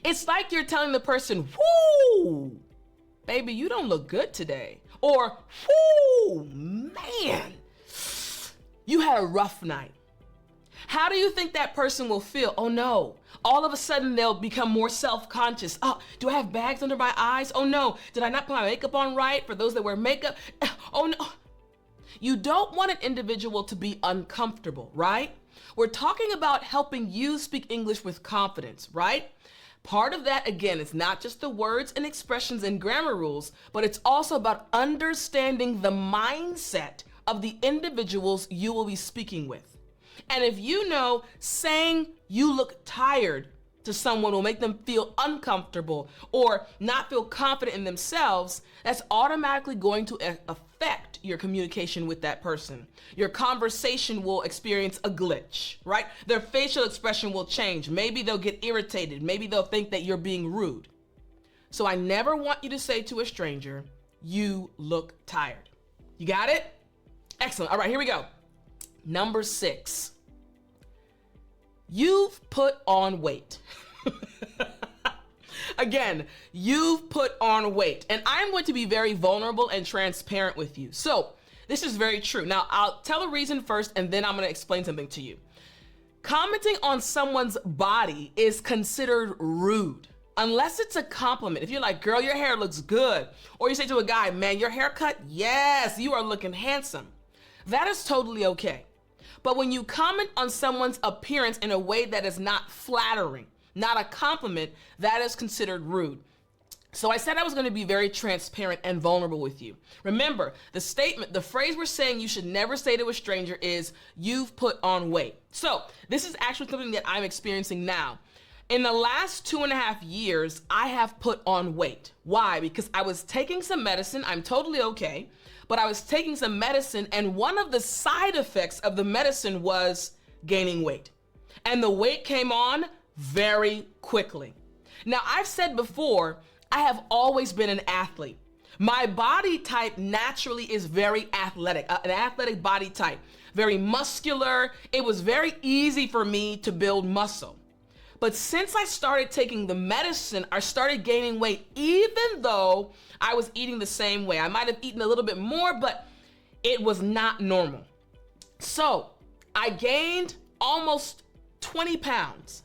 It's like you're telling the person, whoo, baby, you don't look good today. Or, whoo, man, you had a rough night. How do you think that person will feel? Oh no, all of a sudden they'll become more self-conscious. Oh, do I have bags under my eyes? Oh no, did I not put my makeup on right for those that wear makeup? Oh no. You don't want an individual to be uncomfortable, right? We're talking about helping you speak English with confidence, right? Part of that, again, is not just the words and expressions and grammar rules, but it's also about understanding the mindset of the individuals you will be speaking with. And if you know saying you look tired to someone will make them feel uncomfortable or not feel confident in themselves, that's automatically going to affect your communication with that person. Your conversation will experience a glitch, right? Their facial expression will change. Maybe they'll get irritated. Maybe they'll think that you're being rude. So I never want you to say to a stranger, you look tired. You got it? Excellent. All right, here we go. Number 6. You've put on weight. Again, you've put on weight. And I'm going to be very vulnerable and transparent with you. So this is very true. Now, I'll tell a reason first, and then I'm going to explain something to you. Commenting on someone's body is considered rude, unless it's a compliment. If you're like, girl, your hair looks good. Or you say to a guy, man, your haircut, yes, you are looking handsome. That is totally okay. But when you comment on someone's appearance in a way that is not flattering, not a compliment, that is considered rude. So I said I was going to be very transparent and vulnerable with you. Remember, the phrase we're saying you should never say to a stranger is, you've put on weight. So this is actually something that I'm experiencing now. In the last 2.5 years, I have put on weight. Why? Because I was taking some medicine. I'm totally okay. But I was taking some medicine, and one of the side effects of the medicine was gaining weight. And the weight came on very quickly. Now, I've said before, I have always been an athlete. My body type naturally is very athletic, an athletic body type, very muscular. It was very easy for me to build muscle. But since I started taking the medicine, I started gaining weight, even though I was eating the same way. I might have eaten a little bit more, but it was not normal. So I gained almost 20 pounds.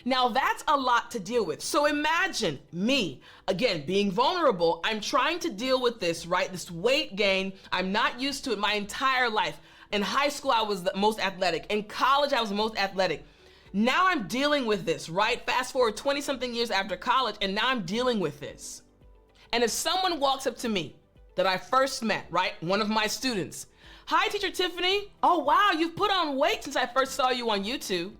Now that's a lot to deal with. So imagine me, again, being vulnerable. I'm trying to deal with this, right? This weight gain. I'm not used to it my entire life. In high school, I was the most athletic. In college, I was the most athletic. Now I'm dealing with this, right? Fast forward 20 something years after college, and now I'm dealing with this. And if someone walks up to me that I first met, right? One of my students. Hi, Teacher Tiffani. Oh, wow, you've put on weight since I first saw you on YouTube.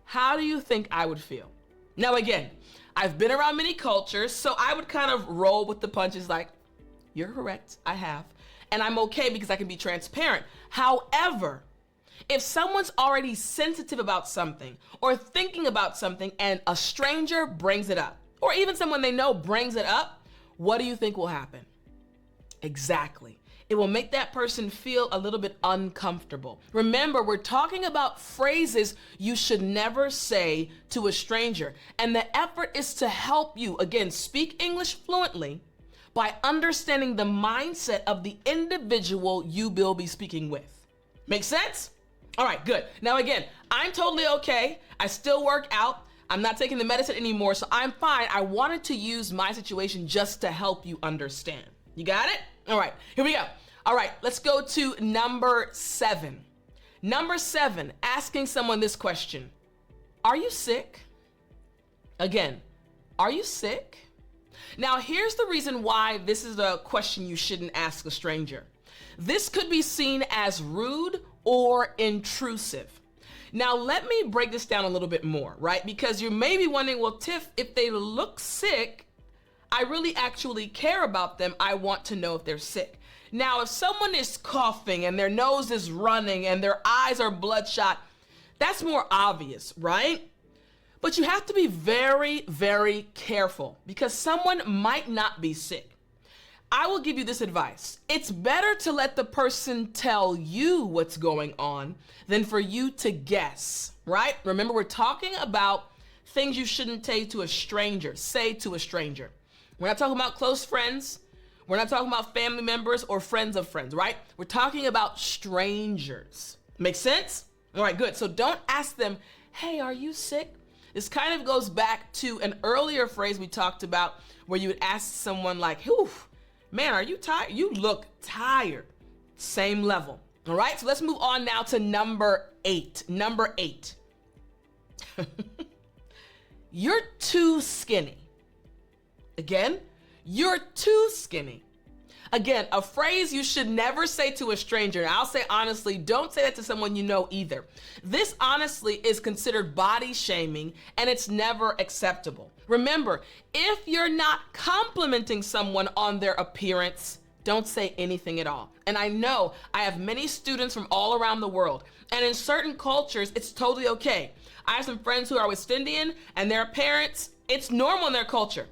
How do you think I would feel? Now, again, I've been around many cultures, so I would kind of roll with the punches like, you're correct, I have. And I'm okay because I can be transparent. However, if someone's already sensitive about something or thinking about something and a stranger brings it up, or even someone they know brings it up, what do you think will happen? Exactly. It will make that person feel a little bit uncomfortable. Remember, we're talking about phrases you should never say to a stranger. And the effort is to help you, again, speak English fluently by understanding the mindset of the individual you will be speaking with. Make sense? All right, good. Now, again, I'm totally okay. I still work out. I'm not taking the medicine anymore, so I'm fine. I wanted to use my situation just to help you understand. You got it? All right, here we go. All right, let's go to number 7. Number 7, asking someone this question. Are you sick? Again, are you sick? Now, here's the reason why this is a question you shouldn't ask a stranger. This could be seen as rude or intrusive. Now, let me break this down a little bit more, right? Because you may be wondering, well, Tiff, if they look sick, I really actually care about them. I want to know if they're sick. Now, if someone is coughing and their nose is running and their eyes are bloodshot, that's more obvious, right? But you have to be very, very careful because someone might not be sick. I will give you this advice. It's better to let the person tell you what's going on than for you to guess, right? Remember, we're talking about things you shouldn't say to a stranger. We're not talking about close friends. We're not talking about family members or friends of friends, right? We're talking about strangers. Make sense? All right, good. So don't ask them, hey, are you sick? This kind of goes back to an earlier phrase we talked about where you would ask someone like, whew, man, are you tired? You look tired. Same level. All right, so let's move on now to number 8. Number 8. You're too skinny. Again, you're too skinny. Again, a phrase you should never say to a stranger. And I'll say honestly, don't say that to someone you know either. This honestly is considered body shaming and it's never acceptable. Remember, if you're not complimenting someone on their appearance, don't say anything at all. And I know I have many students from all around the world, and in certain cultures, it's totally okay. I have some friends who are West Indian and their parents, it's normal in their culture.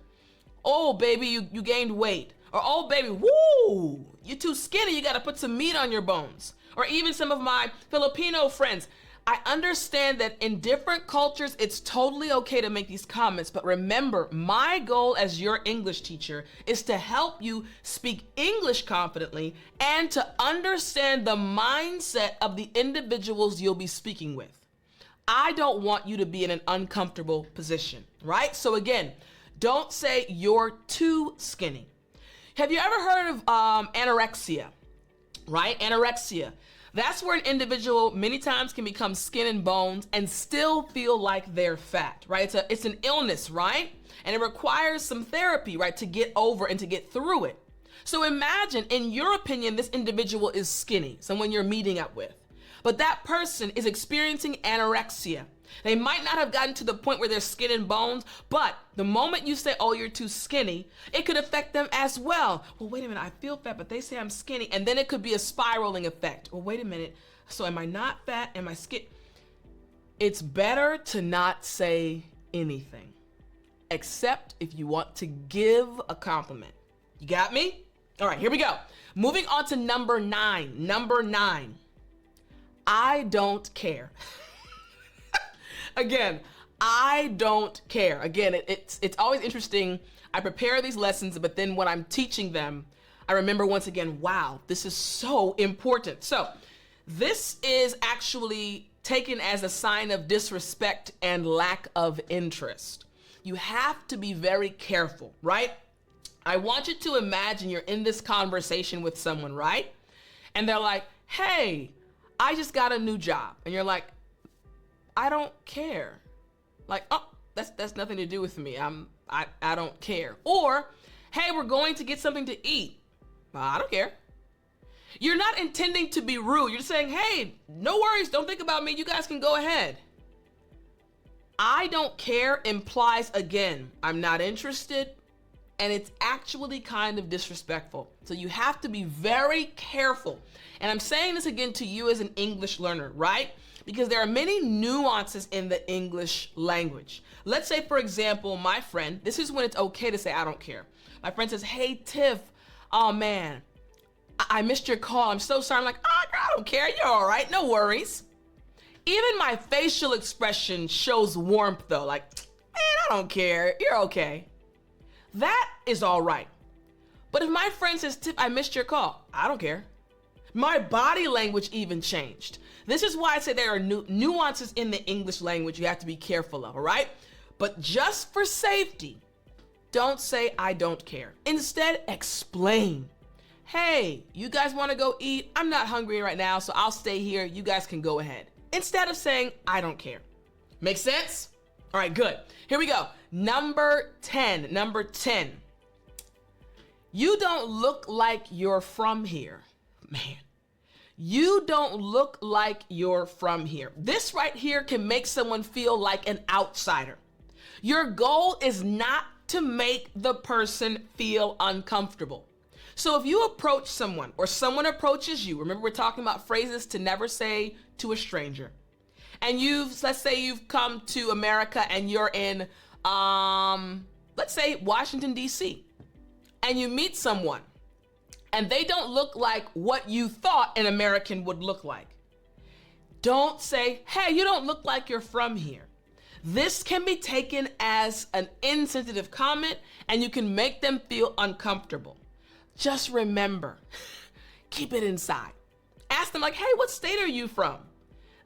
Oh, baby, you gained weight. Or, oh, baby, woo, you're too skinny. You got to put some meat on your bones. Or even some of my Filipino friends. I understand that in different cultures, it's totally okay to make these comments. But remember, my goal as your English teacher is to help you speak English confidently and to understand the mindset of the individuals you'll be speaking with. I don't want you to be in an uncomfortable position, right? So again, don't say you're too skinny. Have you ever heard of anorexia, right? Anorexia. That's where an individual many times can become skin and bones and still feel like they're fat, right? It's an illness, right? And it requires some therapy, right, to get over and to get through it. So imagine, in your opinion, this individual is skinny, someone you're meeting up with, but that person is experiencing anorexia. They might not have gotten to the point where they're skin and bones, but the moment you say, oh, you're too skinny, it could affect them as well. Well, wait a minute, I feel fat, but they say I'm skinny. And then it could be a spiraling effect. Well, wait a minute, so am I not fat? Am I skinny? It's better to not say anything, except if you want to give a compliment. You got me? All right, here we go. Moving on to number 9. Number 9, I don't care. Again, I don't care. Again, it's always interesting. I prepare these lessons, but then when I'm teaching them, I remember once again, wow, this is so important. So this is actually taken as a sign of disrespect and lack of interest. You have to be very careful, right? I want you to imagine you're in this conversation with someone, right? And they're like, hey, I just got a new job. And you're like, I don't care. Like, oh, that's nothing to do with me. I don't care. Or, hey, we're going to get something to eat. I don't care. You're not intending to be rude. You're saying, hey, no worries. Don't think about me. You guys can go ahead. I don't care implies, again, I'm not interested, and it's actually kind of disrespectful. So you have to be very careful. And I'm saying this again to you as an English learner, right? Because there are many nuances in the English language. Let's say, for example, my friend, this is when it's okay to say, I don't care. My friend says, hey, Tiff, oh man, I missed your call. I'm so sorry. I'm like, oh, girl, I don't care. You're all right. No worries. Even my facial expression shows warmth though. Like, man, I don't care. You're okay. That is all right. But if my friend says, Tiff, I missed your call, I don't care. My body language even changed. This is why I say there are nuances in the English language you have to be careful of, all right? But just for safety, don't say I don't care. Instead, explain. Hey, you guys want to go eat? I'm not hungry right now, so I'll stay here. You guys can go ahead. Instead of saying I don't care. Make sense? All right, good. Here we go. Number 10. You don't look like you're from here. Man, you don't look like you're from here. This right here can make someone feel like an outsider. Your goal is not to make the person feel uncomfortable. So if you approach someone or someone approaches you, remember we're talking about phrases to never say to a stranger. And let's say you've come to America and you're in, let's say Washington, D.C. And you meet someone and they don't look like what you thought an American would look like. Don't say, hey, you don't look like you're from here. This can be taken as an insensitive comment and you can make them feel uncomfortable. Just remember, keep it inside. Ask them like, hey, what state are you from?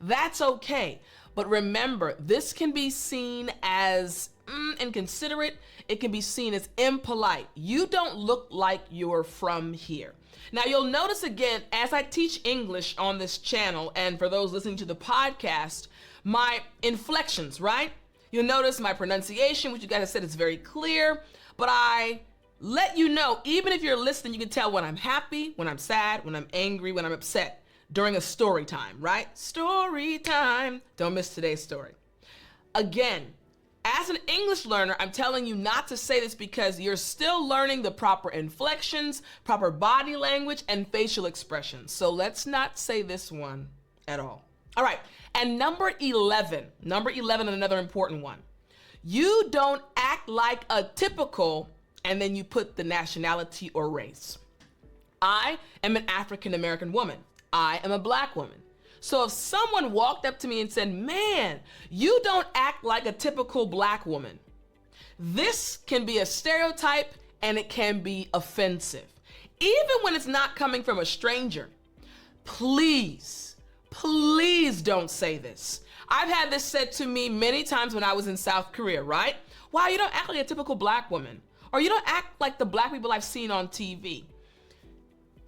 That's okay. But remember, this can be seen as inconsiderate. It can be seen as impolite. You don't look like you're from here. Now you'll notice again, as I teach English on this channel, and for those listening to the podcast, my inflections, right? You'll notice my pronunciation, which you guys have said is very clear, but I let you know, even if you're listening, you can tell when I'm happy, when I'm sad, when I'm angry, when I'm upset during a story time, right? Story time. Don't miss today's story. Again, as an English learner, I'm telling you not to say this because you're still learning the proper inflections, proper body language, and facial expressions. So let's not say this one at all. All right, and number 11, another important one. You don't act like a typical, and then you put the nationality or race. I am an African American woman. I am a Black woman. So if someone walked up to me and said, man, you don't act like a typical Black woman, this can be a stereotype and it can be offensive. Even when it's not coming from a stranger, please don't say this. I've had this said to me many times when I was in South Korea, right? Wow, you don't act like a typical Black woman. Or you don't act like the Black people I've seen on TV.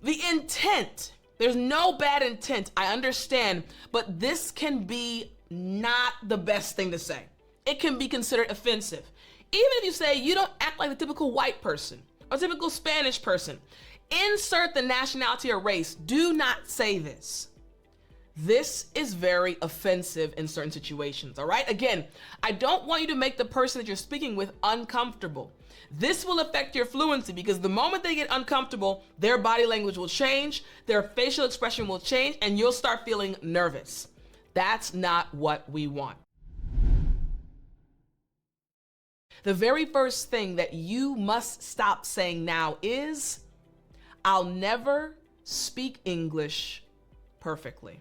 The intent, there's no bad intent, I understand, but this can be not the best thing to say. It can be considered offensive. Even if you say you don't act like the typical white person or typical Spanish person, insert the nationality or race. Do not say this. This is very offensive in certain situations, all right? Again, I don't want you to make the person that you're speaking with uncomfortable. This will affect your fluency because the moment they get uncomfortable, their body language will change, their facial expression will change, and you'll start feeling nervous. That's not what we want. The very first thing that you must stop saying now is, I'll never speak English perfectly.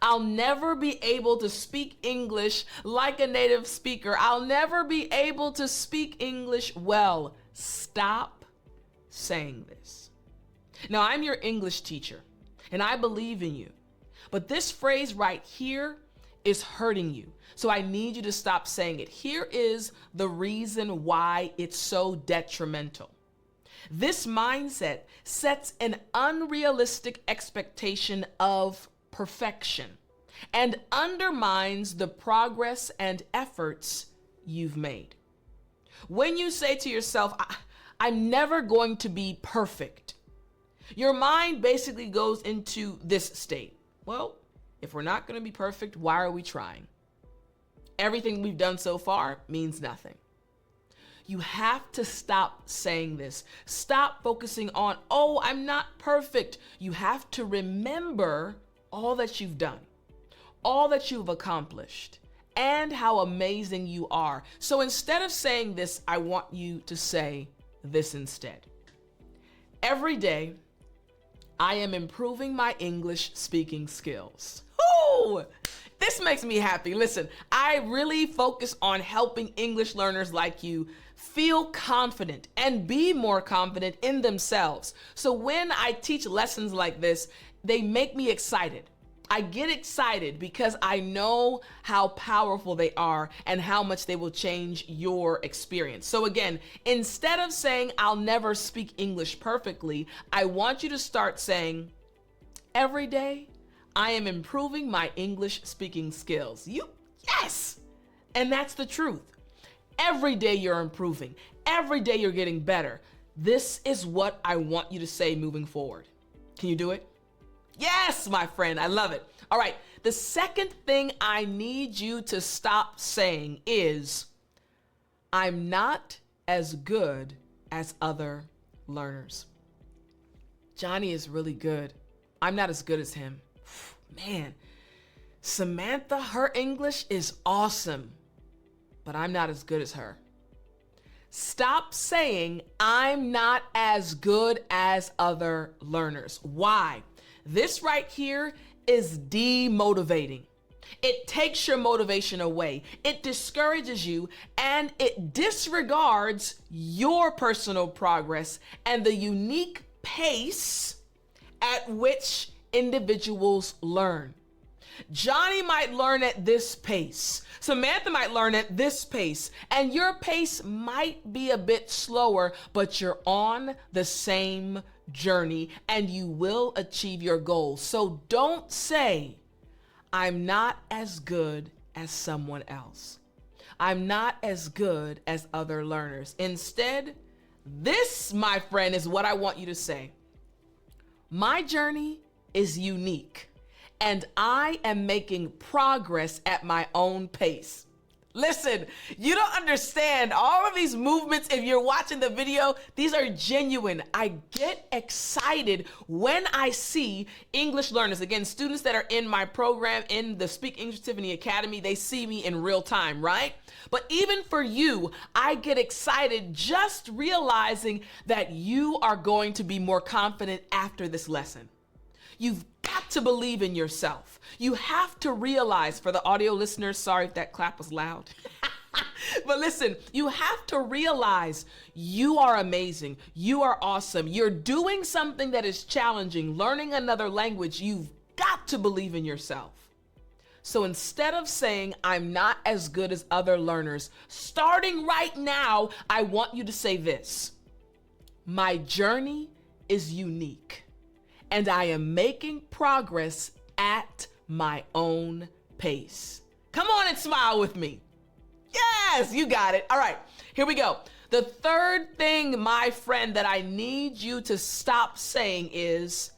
I'll never be able to speak English like a native speaker. I'll never be able to speak English well. Stop saying this. Now, I'm your English teacher, and I believe in you. But this phrase right here is hurting you. So I need you to stop saying it. Here is the reason why it's so detrimental. This mindset sets an unrealistic expectation of perfection and undermines the progress and efforts you've made. When you say to yourself, I'm never going to be perfect, Your mind basically goes into this state. Well, if we're not going to be perfect, why are we trying? Everything we've done so far means nothing. You have to stop saying this. Stop focusing on, oh, I'm not perfect. You have to remember all that you've done, all that you've accomplished, and how amazing you are. So instead of saying this, I want you to say this instead. Every day, I am improving my English speaking skills. Ooh, this makes me happy. Listen, I really focus on helping English learners like you feel confident and be more confident in themselves. So when I teach lessons like this, they make me excited. I get excited because I know how powerful they are and how much they will change your experience. So again, instead of saying, I'll never speak English perfectly, I want you to start saying, every day, I am improving my English speaking skills. Yes! And that's the truth. Every day you're improving. Every day you're getting better. This is what I want you to say moving forward. Can you do it? Yes, my friend, I love it. All right, the second thing I need you to stop saying is, I'm not as good as other learners. Johnny is really good. I'm not as good as him. Man, Samantha, her English is awesome, but I'm not as good as her. Stop saying, I'm not as good as other learners. Why? This right here is demotivating. It takes your motivation away. It discourages you and it disregards your personal progress and the unique pace at which individuals learn. Johnny might learn at this pace. Samantha might learn at this pace, and your pace might be a bit slower, but you're on the same journey and you will achieve your goals. So don't say, I'm not as good as someone else. I'm not as good as other learners. Instead, this, my friend, is what I want you to say. My journey is unique, and I am making progress at my own pace. Listen, you don't understand all of these movements. If you're watching the video, these are genuine. I get excited when I see English learners, again, students that are in my program, in the Speak English with Tiffani Academy, they see me in real time, right? But even for you, I get excited just realizing that you are going to be more confident after this lesson. You've got to believe in yourself. You have to realize, for the audio listeners, sorry if that clap was loud. But listen, you have to realize you are amazing. You are awesome. You're doing something that is challenging, learning another language. You've got to believe in yourself. So instead of saying, I'm not as good as other learners, starting right now, I want you to say this. My journey is unique, and I am making progress at my own pace. Come on and smile with me. Yes, you got it. All right, here we go. The third thing, my friend, that I need you to stop saying is,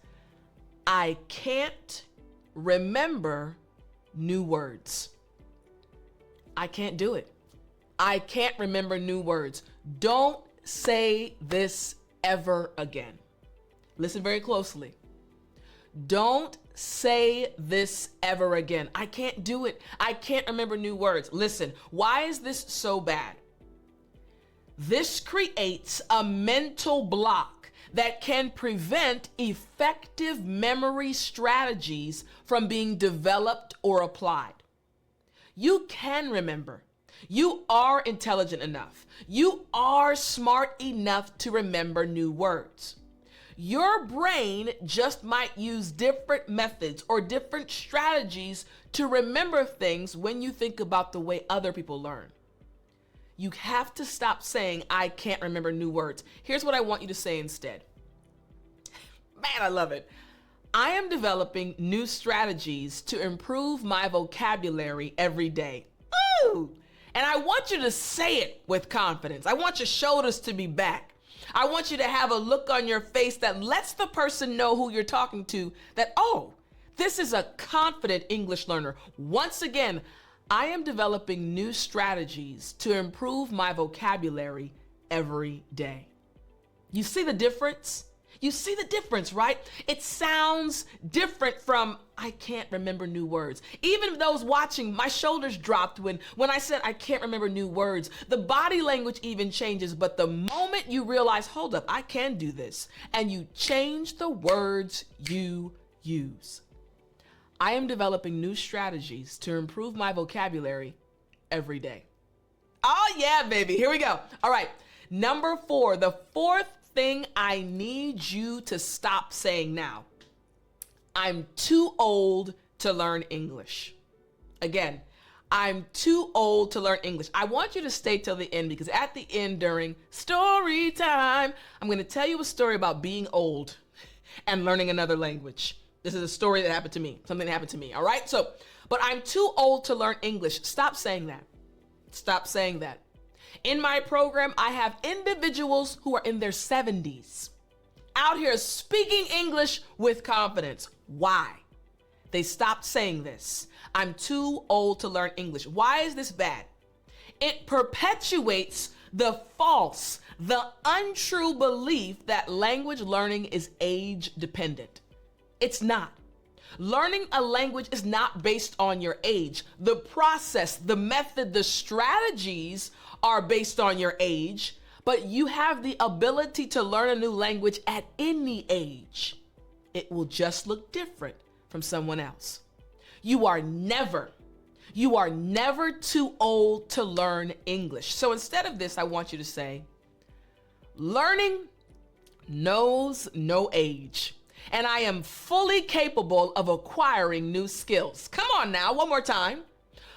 I can't remember new words. I can't do it. I can't remember new words. Don't say this ever again. Listen very closely. Don't say this ever again. I can't do it. I can't remember new words. Listen, why is this so bad? This creates a mental block that can prevent effective memory strategies from being developed or applied. You can remember. You are intelligent enough. You are smart enough to remember new words. Your brain just might use different methods or different strategies to remember things when you think about the way other people learn. You have to stop saying, I can't remember new words. Here's what I want you to say instead. Man, I love it. I am developing new strategies to improve my vocabulary every day. Ooh! And I want you to say it with confidence. I want your shoulders to be back. I want you to have a look on your face that lets the person know who you're talking to that, oh, this is a confident English learner. Once again, I am developing new strategies to improve my vocabulary every day. You see the difference? You see the difference, right? It sounds different from, I can't remember new words. Even those watching, my shoulders dropped when I said I can't remember new words. The body language even changes, but the moment you realize, hold up, I can do this, and you change the words you use. I am developing new strategies to improve my vocabulary every day. Oh yeah, baby, here we go. All right, number 4, the fourth thing I need you to stop saying now. I'm too old to learn English. Again, I'm too old to learn English. I want you to stay till the end because at the end during story time, I'm going to tell you a story about being old and learning another language. This is a story that happened to me, something that happened to me, all right? So, but I'm too old to learn English. Stop saying that. Stop saying that. In my program, I have individuals who are in their 70s out here speaking English with confidence. Why? They stopped saying this. I'm too old to learn English. Why is this bad? It perpetuates the false, the untrue belief that language learning is age dependent. It's not. Learning a language is not based on your age. The process, the method, the strategies are based on your age, but you have the ability to learn a new language at any age. It will just look different from someone else. You are never too old to learn English. So instead of this, I want you to say, learning knows no age, and I am fully capable of acquiring new skills. Come on now, one more time.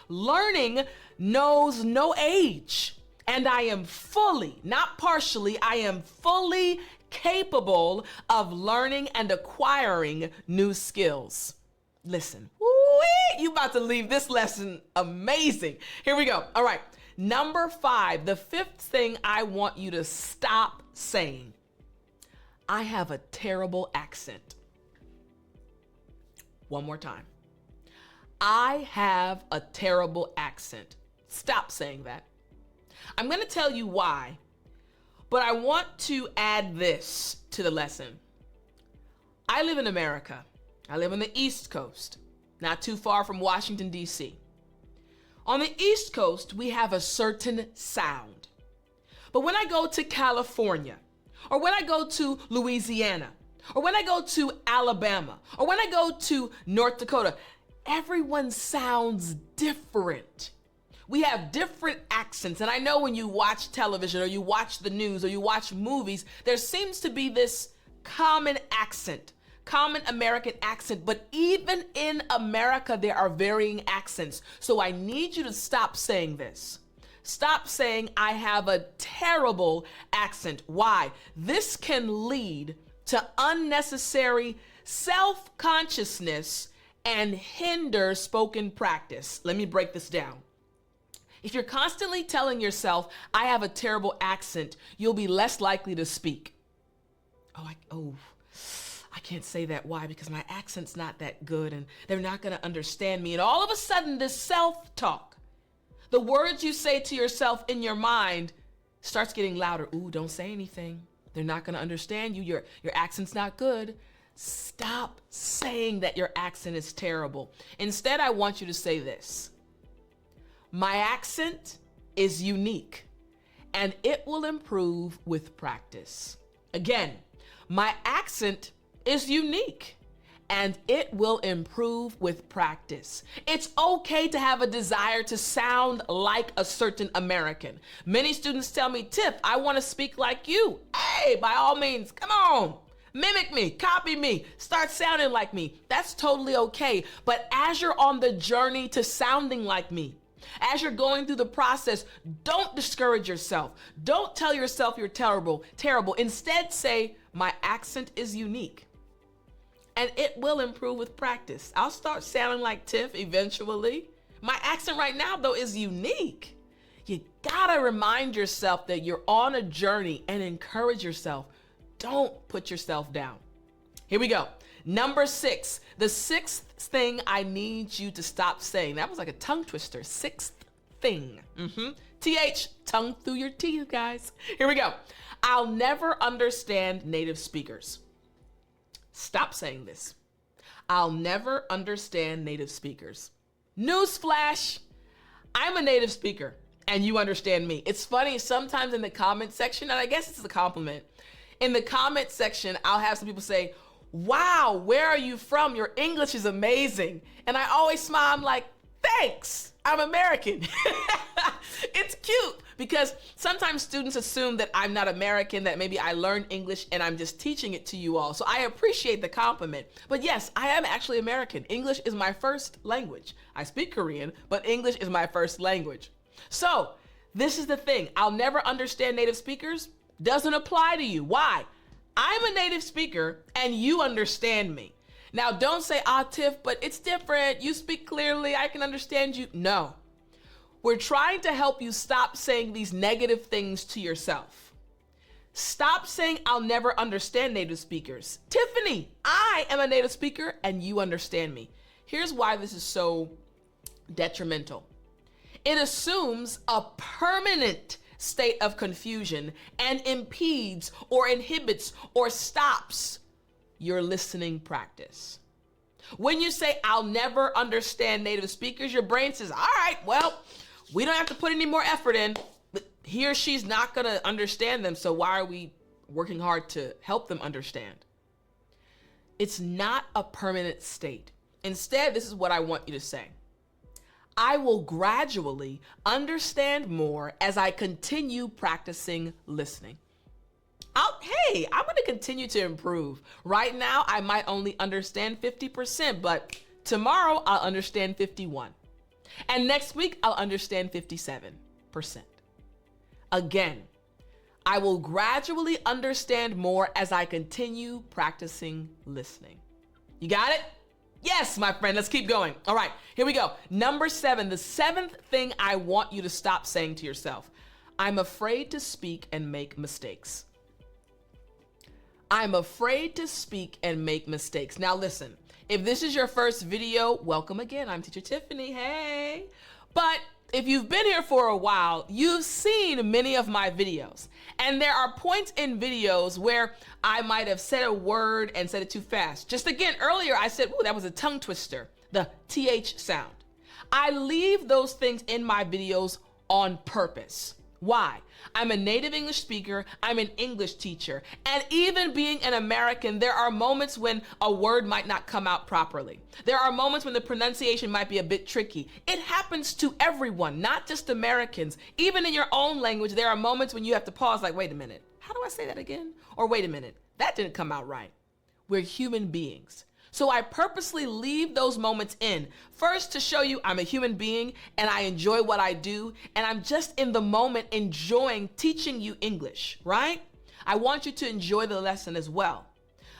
Learning knows no age, and I am fully, not partially, I am fully capable of learning and acquiring new skills. Listen, you about to leave this lesson amazing. Here we go. All right. Number 5, the fifth thing I want you to stop saying. I have a terrible accent. One more time. I have a terrible accent. Stop saying that. I'm going to tell you why, but I want to add this to the lesson. I live in America. I live on the East Coast, not too far from Washington, D.C. On the East Coast, we have a certain sound. But when I go to California, or when I go to Louisiana, or when I go to Alabama, or when I go to North Dakota, everyone sounds different. We have different accents. And I know when you watch television or you watch the news or you watch movies, there seems to be this common accent, common American accent. But even in America, there are varying accents. So I need you to stop saying this. Stop saying I have a terrible accent. Why? This can lead to unnecessary self-consciousness and hinder spoken practice. Let me break this down. If you're constantly telling yourself, I have a terrible accent, you'll be less likely to speak. I can't say that. Why? Because my accent's not that good and they're not going to understand me. And all of a sudden, this self-talk, the words you say to yourself in your mind starts getting louder. Ooh, don't say anything. They're not going to understand you. Your accent's not good. Stop saying that your accent is terrible. Instead, I want you to say this. My accent is unique and it will improve with practice. Again, my accent is unique and it will improve with practice. It's okay to have a desire to sound like a certain American. Many students tell me, Tiff, I want to speak like you. Hey, by all means, come on. Mimic me, copy me, start sounding like me. That's totally okay. But as you're on the journey to sounding like me, as you're going through the process, don't discourage yourself. Don't tell yourself you're terrible. Instead, say, my accent is unique and it will improve with practice. I'll start sounding like Tiff eventually. My accent right now, though, is unique. You gotta remind yourself that you're on a journey and encourage yourself. Don't put yourself down. Here we go. Number 6, the 6th thing I need you to stop saying. That was like a tongue twister. 6th thing. TH, tongue through your teeth, guys. Here we go. I'll never understand native speakers. Stop saying this. I'll never understand native speakers. Newsflash, I'm a native speaker and you understand me. It's funny, sometimes in the comment section, and I guess it's a compliment, in the comment section, I'll have some people say, wow, where are you from? Your English is amazing. And I always smile, I'm like, thanks, I'm American. It's cute because sometimes students assume that I'm not American, that maybe I learned English and I'm just teaching it to you all. So I appreciate the compliment. But yes, I am actually American. English is my first language. I speak Korean, but English is my first language. So this is the thing. I'll never understand native speakers. Doesn't apply to you. Why? I'm a native speaker and you understand me. Now don't say, Tiff, but it's different. You speak clearly. I can understand you. No. We're trying to help you stop saying these negative things to yourself. Stop saying, I'll never understand native speakers. Tiffani, I am a native speaker and you understand me. Here's why this is so detrimental. It assumes a permanent state of confusion and impedes or inhibits or stops your listening practice. When you say, I'll never understand native speakers, your brain says, all right, well, we don't have to put any more effort in. But he or she's not going to understand them, so why are we working hard to help them understand? It's not a permanent state. Instead, this is what I want you to say. I will gradually understand more as I continue practicing listening. Hey, I'm going to continue to improve. Right now, I might only understand 50%, but tomorrow I'll understand 51%. And next week, I'll understand 57%. Again, I will gradually understand more as I continue practicing listening. You got it? Yes, my friend, let's keep going. All right, here we go. Number 7, the 7th thing I want you to stop saying to yourself. I'm afraid to speak and make mistakes. I'm afraid to speak and make mistakes. Now listen, if this is your first video, welcome again. I'm Teacher Tiffani, hey. But if you've been here for a while, you've seen many of my videos. And there are points in videos where I might have said a word and said it too fast. Just again, earlier I said, ooh, that was a tongue twister, the TH sound. I leave those things in my videos on purpose. Why? I'm a native English speaker, I'm an English teacher, and even being an American, there are moments when a word might not come out properly. There are moments when the pronunciation might be a bit tricky. It happens to everyone, not just Americans. Even in your own language, there are moments when you have to pause like, wait a minute, how do I say that again? Or wait a minute, that didn't come out right. We're human beings. So I purposely leave those moments in, first to show you I'm a human being and I enjoy what I do, and I'm just in the moment enjoying teaching you English, right? I want you to enjoy the lesson as well,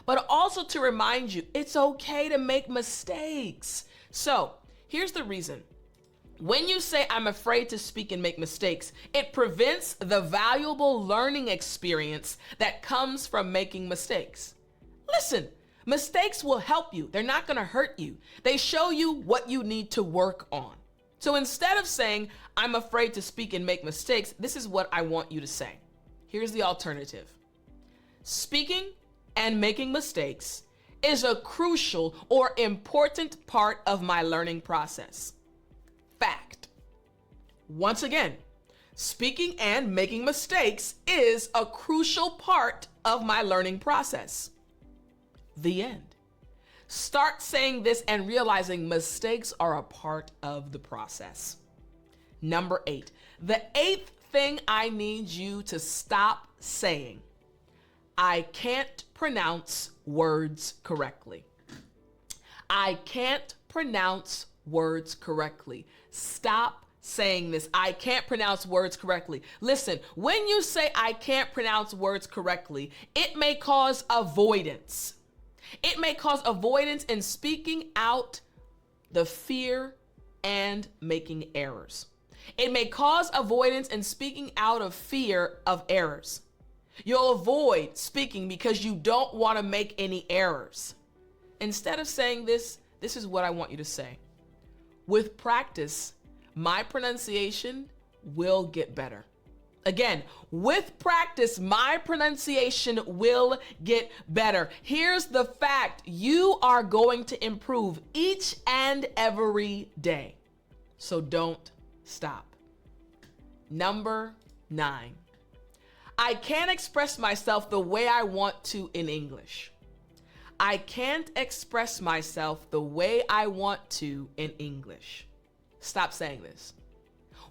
but also to remind you it's okay to make mistakes. So here's the reason. When you say I'm afraid to speak and make mistakes, it prevents the valuable learning experience that comes from making mistakes. Listen. Mistakes will help you. They're not going to hurt you. They show you what you need to work on. So instead of saying, I'm afraid to speak and make mistakes, this is what I want you to say. Here's the alternative. Speaking and making mistakes is a crucial or important part of my learning process. Fact. Once again, speaking and making mistakes is a crucial part of my learning process. The end. Start saying this and realizing mistakes are a part of the process. Number 8, the 8th thing I need you to stop saying. I can't pronounce words correctly. I can't pronounce words correctly. Stop saying this. I can't pronounce words correctly. Listen, when you say I can't pronounce words correctly, it may cause avoidance. It may cause avoidance in speaking out the fear and making errors. It may cause avoidance in speaking out of fear of errors. You'll avoid speaking because you don't want to make any errors. Instead of saying this is what I want you to say. With practice, my pronunciation will get better. Again, with practice, my pronunciation will get better. Here's the fact: you are going to improve each and every day. So don't stop. Number 9, I can't express myself the way I want to in English. I can't express myself the way I want to in English. Stop saying this.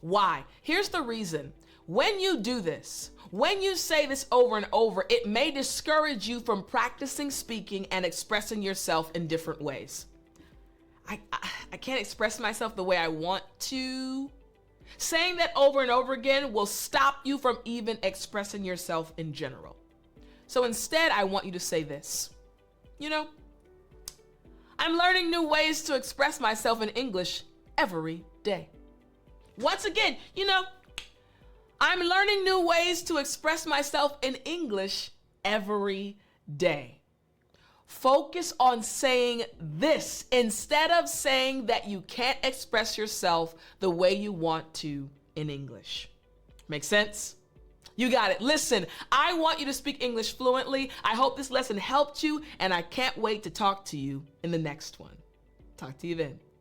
Why? Here's the reason. When you do this, when you say this over and over, it may discourage you from practicing speaking and expressing yourself in different ways. I can't express myself the way I want to. Saying that over and over again will stop you from even expressing yourself in general. So instead, I want you to say this. I'm learning new ways to express myself in English every day. Once again, I'm learning new ways to express myself in English every day. Focus on saying this instead of saying that you can't express yourself the way you want to in English. Make sense? You got it. Listen, I want you to speak English fluently. I hope this lesson helped you, and I can't wait to talk to you in the next one. Talk to you then.